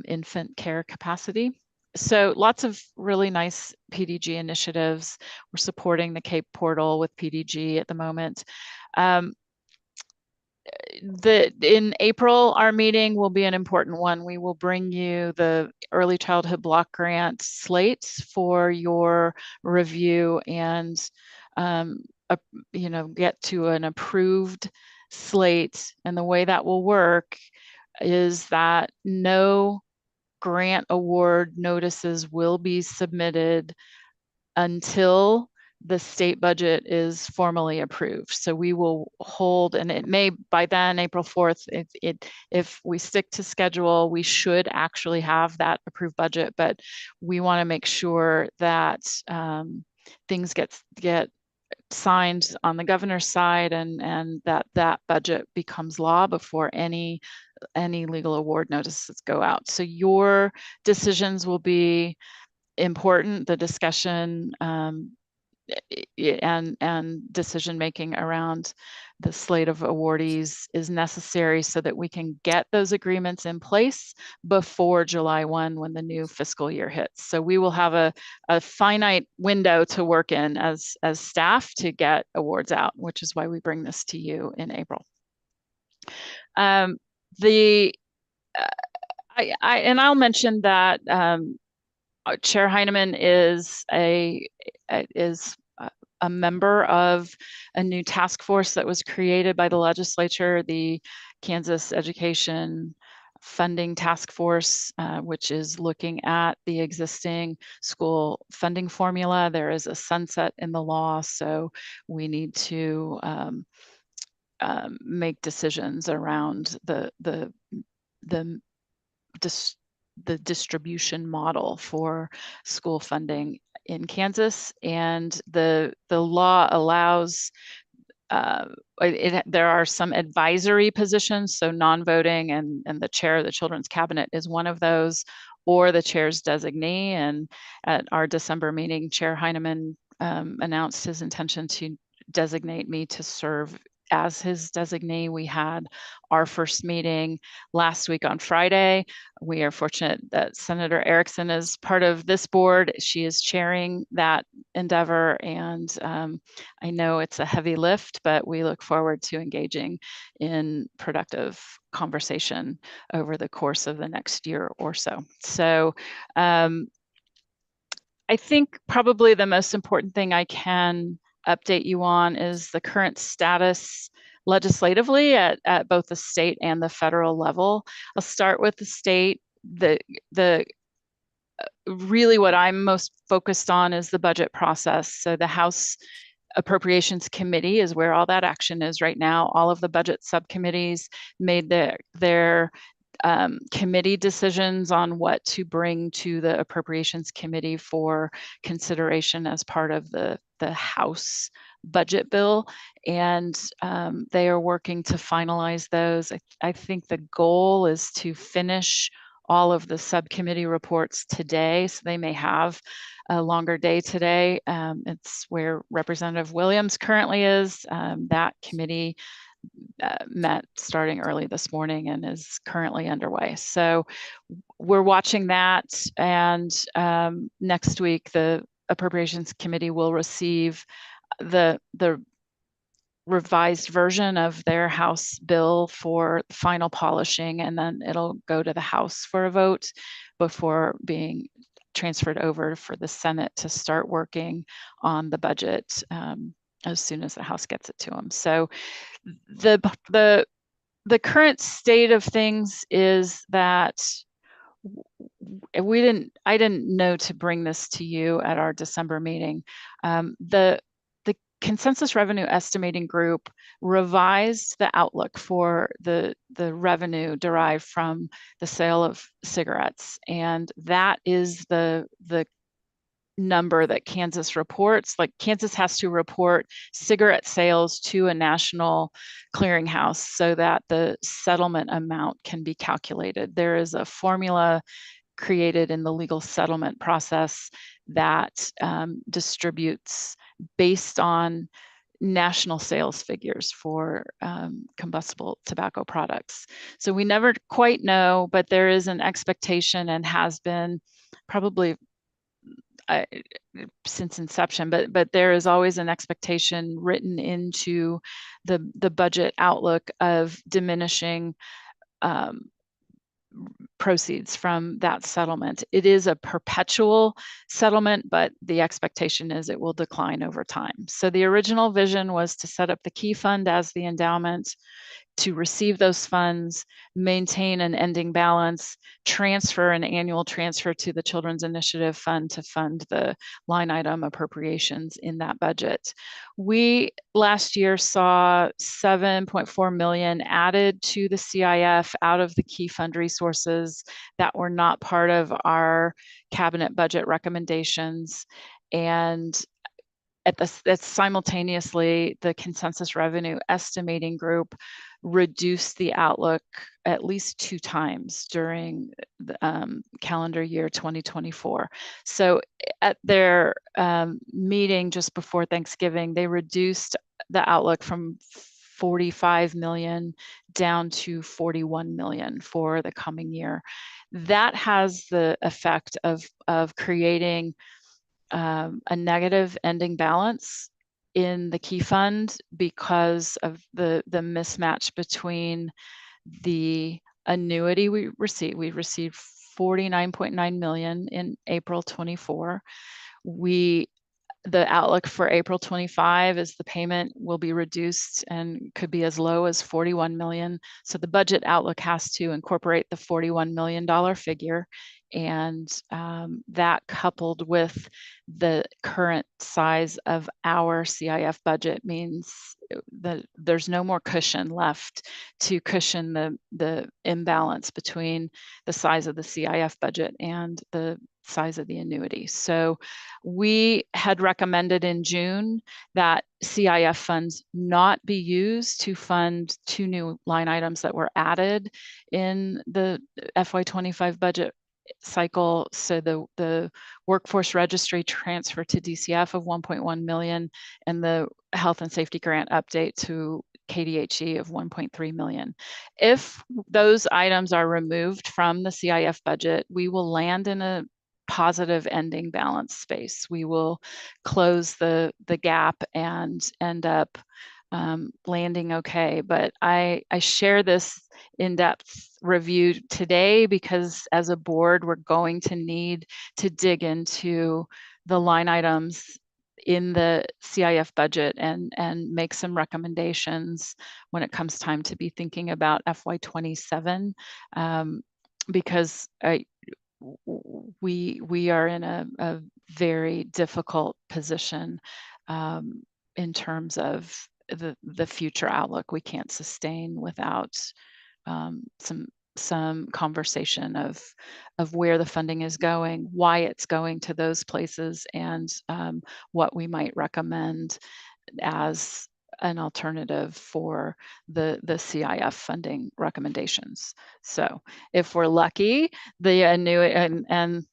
infant care capacity. So lots of really nice PDG initiatives. We're supporting the CAPE portal with PDG at the moment. In April, our meeting will be an important one. We will bring you the Early Childhood Block Grant slates for your review and get to an approved slate. And the way that will work is that no grant award notices will be submitted until the state budget is formally approved. So we will hold, and it may by then, April 4th, if we stick to schedule, we should actually have that approved budget, but we want to make sure that things get signed on the governor's side, and that budget becomes law before any legal award notices go out. So your decisions will be important. The discussion and decision making around the slate of awardees is necessary so that we can get those agreements in place before July 1 when the new fiscal year hits. So we will have a finite window to work in as staff to get awards out, which is why we bring this to you in April. I'll mention that Chair Heineman is a member of a new task force that was created by the legislature, the Kansas Education Funding Task Force, which is looking at the existing school funding formula. There is a sunset in the law, so we need to make decisions around the distribution model for school funding in Kansas. And the law allows there are some advisory positions, so non-voting, and the chair of the Children's Cabinet is one of those, or the chair's designee. And at our December meeting, Chair Heineman announced his intention to designate me to serve as his designee. We had our first meeting last week on Friday. We are fortunate that Senator Erickson is part of this board. She is chairing that endeavor, and I know it's a heavy lift, but we look forward to engaging in productive conversation over the course of the next year or so. So I think probably the most important thing I can update you on is the current status legislatively at both the state and the federal level. I'll start with the state. Really what I'm most focused on is the budget process. So the House Appropriations Committee is where all that action is right now. All of the budget subcommittees made their committee decisions on what to bring to the Appropriations Committee for consideration as part of the House budget bill. And they are working to finalize those. I think the goal is to finish all of the subcommittee reports today, so they may have a longer day today. It's where Representative Williams currently is. That committee met starting early this morning and is currently underway. So we're watching that, and next week the Appropriations Committee will receive the revised version of their House bill for final polishing, and then it'll go to the House for a vote before being transferred over for the Senate to start working on the budget as soon as the House gets it to them. So the current state of things is that I didn't know to bring this to you at our December meeting. The Consensus Revenue Estimating Group revised the outlook for the revenue derived from the sale of cigarettes, and that is the number that Kansas reports. Like, Kansas has to report cigarette sales to a national clearinghouse so that the settlement amount can be calculated. There is a formula created in the legal settlement process that distributes based on national sales figures for combustible tobacco products. So we never quite know, but there is an expectation, and has been probably since inception, but there is always an expectation written into the budget outlook of diminishing proceeds from that settlement. It is a perpetual settlement, but the expectation is it will decline over time. So the original vision was to set up the key fund as the endowment, to receive those funds, maintain an ending balance, transfer an annual transfer to the Children's Initiative Fund to fund the line item appropriations in that budget. We last year saw 7.4 million added to the CIF out of the key fund resources that were not part of our cabinet budget recommendations. And that's simultaneously, the Consensus Revenue Estimating Group reduced the outlook at least 2 times during the calendar year 2024. So at their meeting just before Thanksgiving, they reduced the outlook from 45 million down to 41 million for the coming year. That has the effect of creating a negative ending balance in the key fund because of the mismatch between the annuity we received. We received 49.9 million in April 24. The outlook for April 25 is the payment will be reduced and could be as low as 41 million. So the budget outlook has to incorporate the $41 million figure. And that, coupled with the current size of our CIF budget, means that there's no more cushion left to cushion the imbalance between the size of the CIF budget and the size of the annuity. So we had recommended in June that CIF funds not be used to fund 2 new line items that were added in the FY25 budget cycle. So the workforce registry transfer to DCF of 1.1 million and the health and safety grant update to KDHE of 1.3 million. If those items are removed from the CIF budget, we will land in a positive ending balance space. We will close the gap and end up landing okay. But I share this in-depth review today because as a board, we're going to need to dig into the line items in the CIF budget and make some recommendations when it comes time to be thinking about FY27, because we are in a very difficult position in terms of the future outlook. We can't sustain without some conversation of where the funding is going, why it's going to those places, and what we might recommend as an alternative for the CIF funding recommendations. So if we're lucky, the annuity, and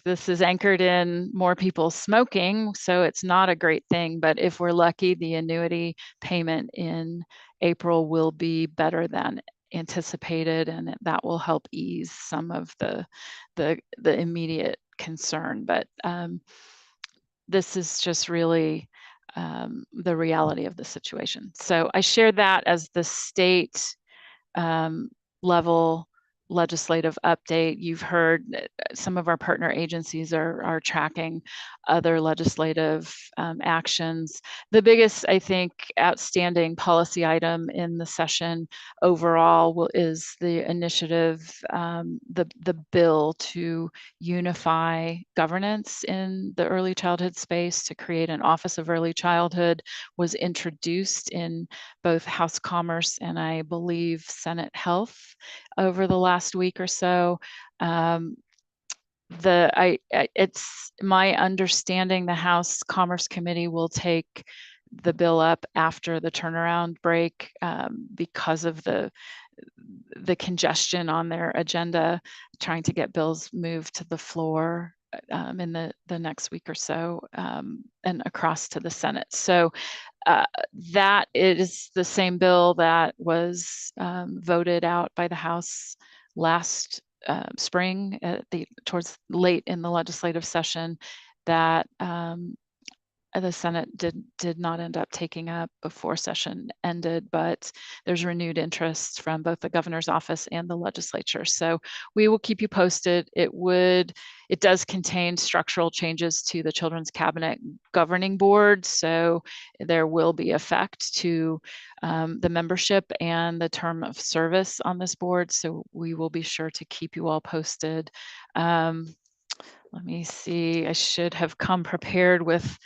this is anchored in more people smoking, so it's not a great thing, but if we're lucky, the annuity payment in April will be better than anticipated, and that will help ease some of the immediate concern. But this is just really the reality of the situation. So I shared that as the state level legislative update. You've heard some of our partner agencies are tracking other legislative actions. The biggest, I think, outstanding policy item in the session overall is the initiative, the bill to unify governance in the early childhood space to create an Office of Early Childhood was introduced in both House Commerce and I believe Senate Health over the last week or so. It's my understanding the House Commerce Committee will take the bill up after the turnaround break because of the congestion on their agenda, trying to get bills moved to the floor in the next week or so and across to the Senate. So that is the same bill that was voted out by the House last spring, towards late in the legislative session, that the Senate did not end up taking up before session ended, but there's renewed interest from both the governor's office and the legislature. So we will keep you posted. It does contain structural changes to the Children's Cabinet Governing Board. So there will be effect to the membership and the term of service on this board. So we will be sure to keep you all posted. Let me see, I should have come prepared with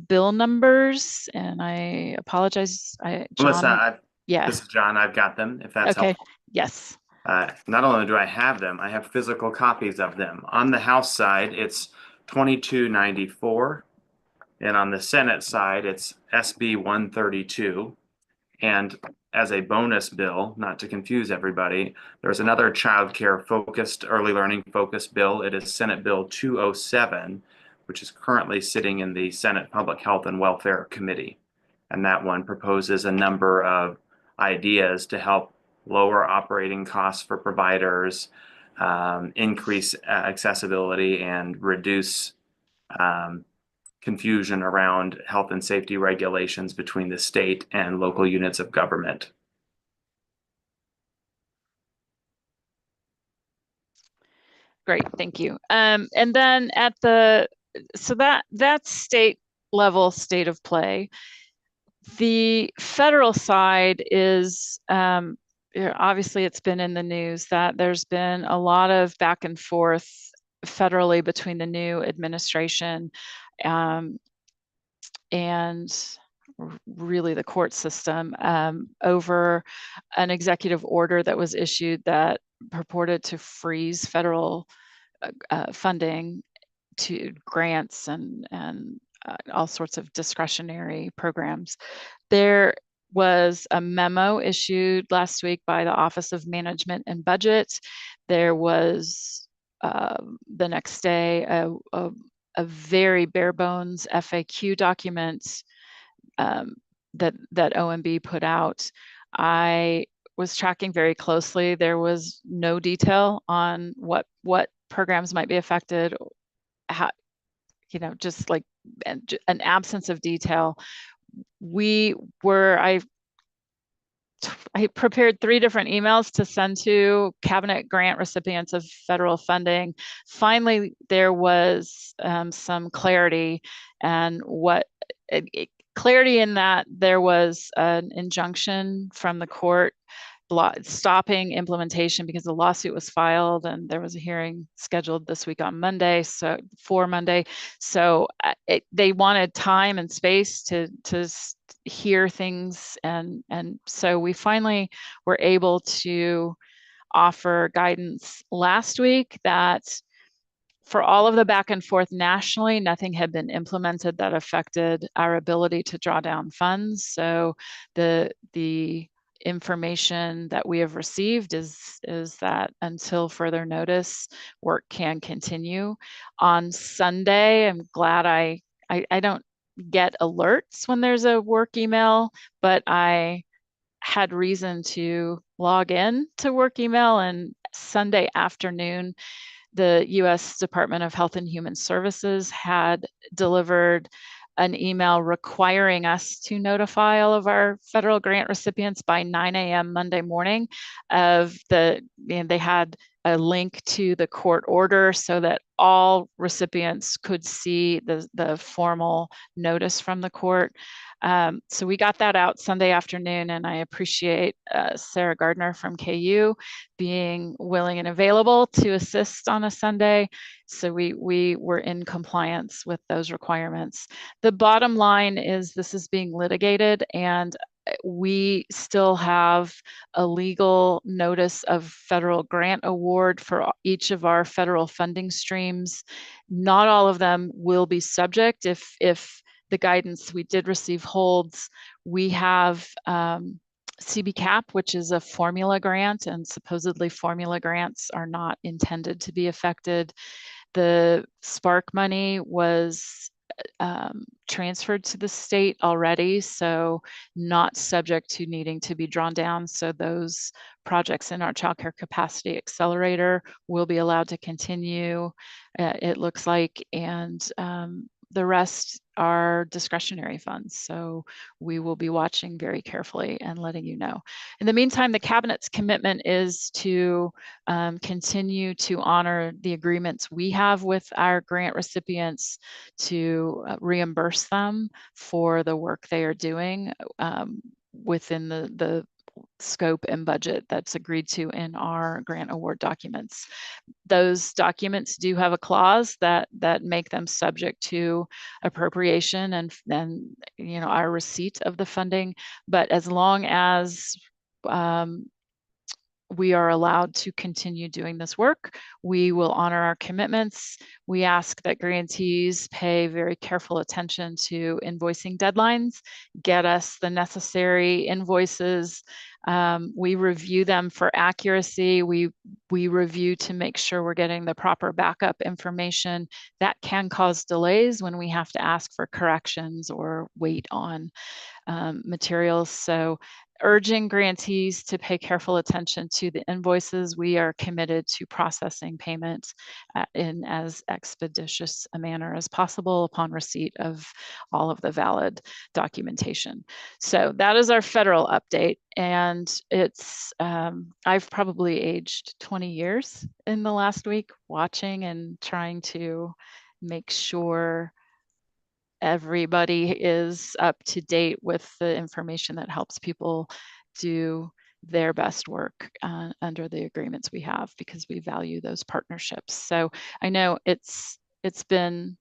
bill numbers, and I apologize. John, Melissa, yeah. This is John. I've got them, if that's okay. helpful. Yes. Not only do I have them, I have physical copies of them. On the House side, it's 2294, and on the Senate side, it's SB 132. And as a bonus bill, not to confuse everybody, there's another childcare focused, early learning focused bill. It is Senate Bill 207, which is currently sitting in the Senate Public Health and Welfare Committee. And that one proposes a number of ideas to help lower operating costs for providers, increase accessibility, and reduce confusion around health and safety regulations between the state and local units of government. Great, thank you. And then so that's state level state of play. The federal side is, obviously it's been in the news that there's been a lot of back and forth federally between the new administration and really the court system over an executive order that was issued that purported to freeze federal funding to grants and all sorts of discretionary programs. There was a memo issued last week by the Office of Management and Budget. There was the next day a very bare bones FAQ document that OMB put out. I was tracking very closely. There was no detail on what programs might be affected, how, just like an absence of detail. I prepared 3 different emails to send to cabinet grant recipients of federal funding. Finally, there was some clarity, and clarity in that there was an injunction from the court stopping implementation because the lawsuit was filed and there was a hearing scheduled this week on Monday. So they wanted time and space to hear things, and so we finally were able to offer guidance last week that for all of the back and forth nationally, nothing had been implemented that affected our ability to draw down funds. So the information that we have received is that until further notice, work can continue. On Sunday, I'm glad I don't get alerts when there's a work email, but I had reason to log in to work email, and Sunday afternoon, the U.S. Department of Health and Human Services had delivered an email requiring us to notify all of our federal grant recipients by 9 a.m. Monday morning of they had a link to the court order so that all recipients could see the formal notice from the court. So we got that out Sunday afternoon, and I appreciate Sarah Gardner from KU being willing and available to assist on a Sunday. So we were in compliance with those requirements. The bottom line is this is being litigated, and we still have a legal notice of federal grant award for each of our federal funding streams. Not all of them will be subject if the guidance we did receive holds. We have CBCAP, which is a formula grant, and supposedly formula grants are not intended to be affected. The Spark money was transferred to the state already, so not subject to needing to be drawn down. So those projects in our Child Care Capacity Accelerator will be allowed to continue, it looks like, and the rest are discretionary funds. So we will be watching very carefully and letting you know. In the meantime, the Cabinet's commitment is to continue to honor the agreements we have with our grant recipients to reimburse them for the work they are doing within the scope and budget that's agreed to in our grant award documents. Those documents do have a clause that make them subject to appropriation and our receipt of the funding. But as long as we are allowed to continue doing this work, we will honor our commitments. We ask that grantees pay very careful attention to invoicing deadlines, get us the necessary invoices. We review them for accuracy. We review to make sure we're getting the proper backup information. That can cause delays when we have to ask for corrections or wait on materials. So urging grantees to pay careful attention to the invoices. We are committed to processing payment in as expeditious a manner as possible upon receipt of all of the valid documentation. So that is our federal update. And it's, I've probably aged 20 years in the last week watching and trying to make sure everybody is up to date with the information that helps people do their best work under the agreements we have, because we value those partnerships. So I know it's been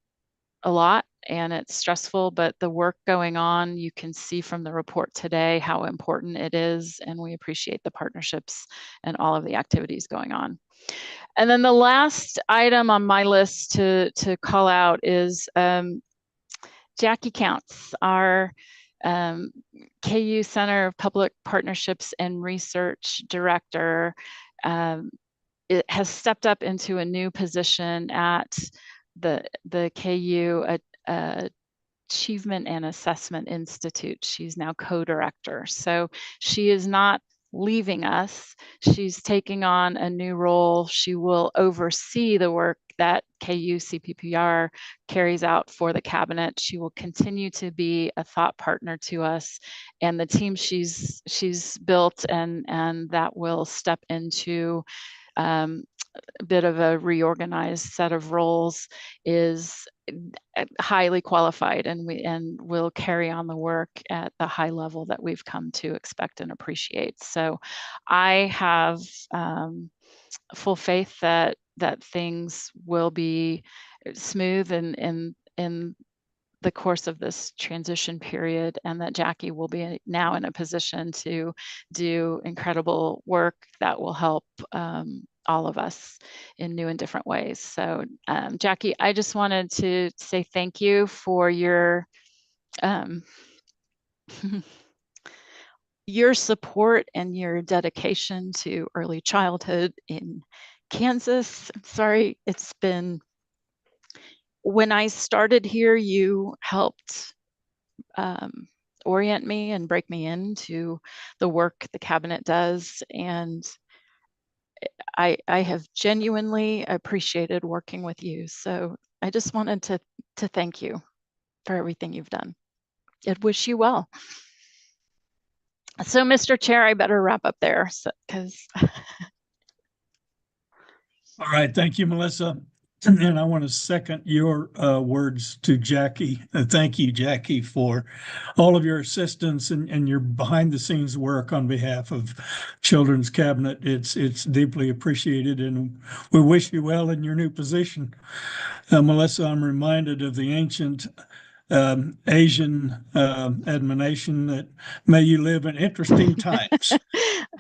a lot and it's stressful, but the work going on, you can see from the report today how important it is, and we appreciate the partnerships and all of the activities going on. And then the last item on my list to call out is Jackie Counts, our KU Center of Public Partnerships and Research Director, it has stepped up into a new position at the KU Achievement and Assessment Institute. She's now co-director. So she is not leaving us. She's taking on a new role. She will oversee the work that KU CPPR carries out for the cabinet. She will continue to be a thought partner to us, and the team she's built and that will step into a bit of a reorganized set of roles is highly qualified, and will carry on the work at the high level that we've come to expect and appreciate. So I have full faith that things will be smooth in the course of this transition period, and that Jackie will be now in a position to do incredible work that will help all of us in new and different ways. So Jackie, I just wanted to say thank you for your your support and your dedication to early childhood in Kansas. I'm sorry, it's been, when I started here, you helped orient me and break me into the work the cabinet does. And I have genuinely appreciated working with you. So I just wanted to thank you for everything you've done. I wish you well. So, Mr. Chair, I better wrap up there because. All right, thank you, Melissa. And I want to second your words to Jackie. Thank you, Jackie, for all of your assistance and your behind-the-scenes work on behalf of Children's Cabinet. It's deeply appreciated, and we wish you well in your new position. Melissa, I'm reminded of the ancient Asian admonition that may you live in interesting times.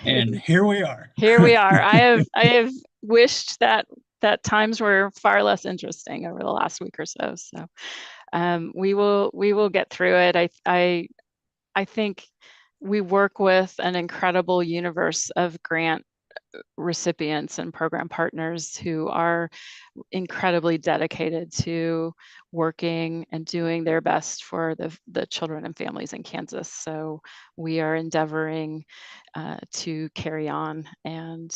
And here we are. Here we are. I have wished that times were far less interesting over the last week or so. So we will get through it. I think we work with an incredible universe of grant recipients and program partners who are incredibly dedicated to working and doing their best for the children and families in Kansas. So we are endeavoring to carry on, and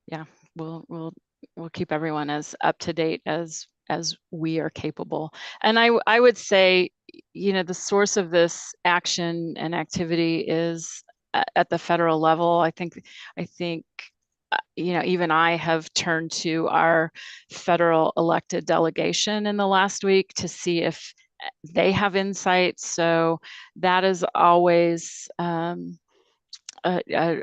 yeah, we'll keep everyone as up to date as we are capable. And I would say, you know, the source of this action and activity is at the federal level. I think you know, even I have turned to our federal elected delegation in the last week to see if they have insight. So that is always a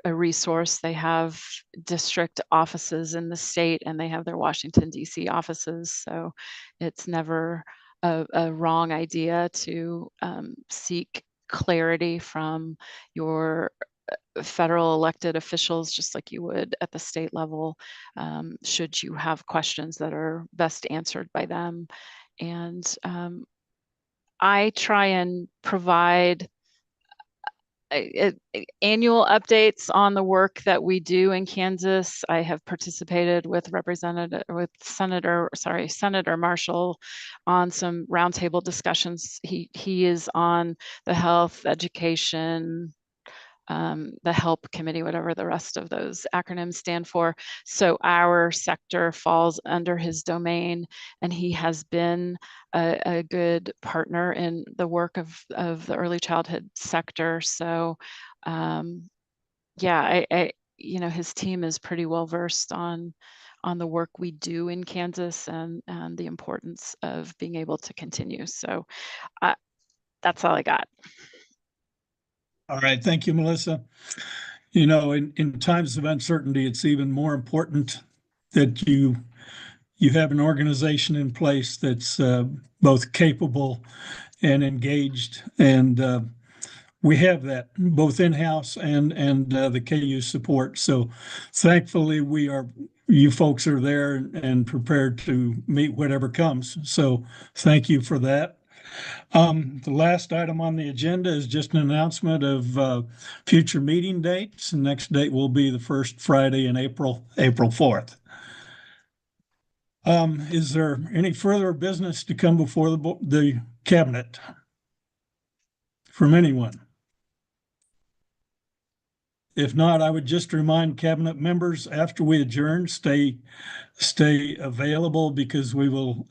resource. They have district offices in the state, and they have their Washington, D.C. offices. So it's never a wrong idea to seek clarity from your federal elected officials, just like you would at the state level, should you have questions that are best answered by them. And I try and provide annual updates on the work that we do in Kansas. I have participated with Senator Marshall on some roundtable discussions. He is on the health, education, the HELP committee, whatever the rest of those acronyms stand for. So our sector falls under his domain, and he has been a good partner in the work of the early childhood sector. So yeah, I you know, his team is pretty well versed on the work we do in Kansas and the importance of being able to continue. So that's all I got. All right, thank you, Melissa. You know, in times of uncertainty, it's even more important that you have an organization in place that's both capable and engaged, and we have that both in-house and the KU support. So thankfully, you folks are there and prepared to meet whatever comes. So thank you for that. The last item on the agenda is just an announcement of future meeting dates. The next date will be the first Friday in April 4th. Is there any further business to come before the cabinet from anyone? If not, I would just remind cabinet members after we adjourn, stay available, because we will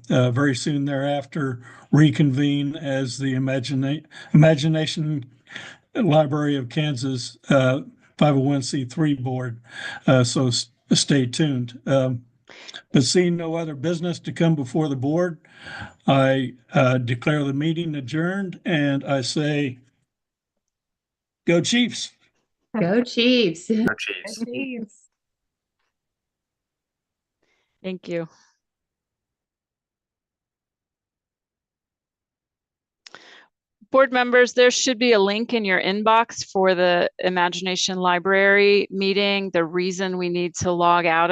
very soon thereafter reconvene as the Imagination Library of Kansas 501c3 board. So stay tuned. But seeing no other business to come before the board, I declare the meeting adjourned, and I say, go Chiefs. Go Chiefs. Go Chiefs. Thank you. Board members, there should be a link in your inbox for the Imagination Library meeting. The reason we need to log out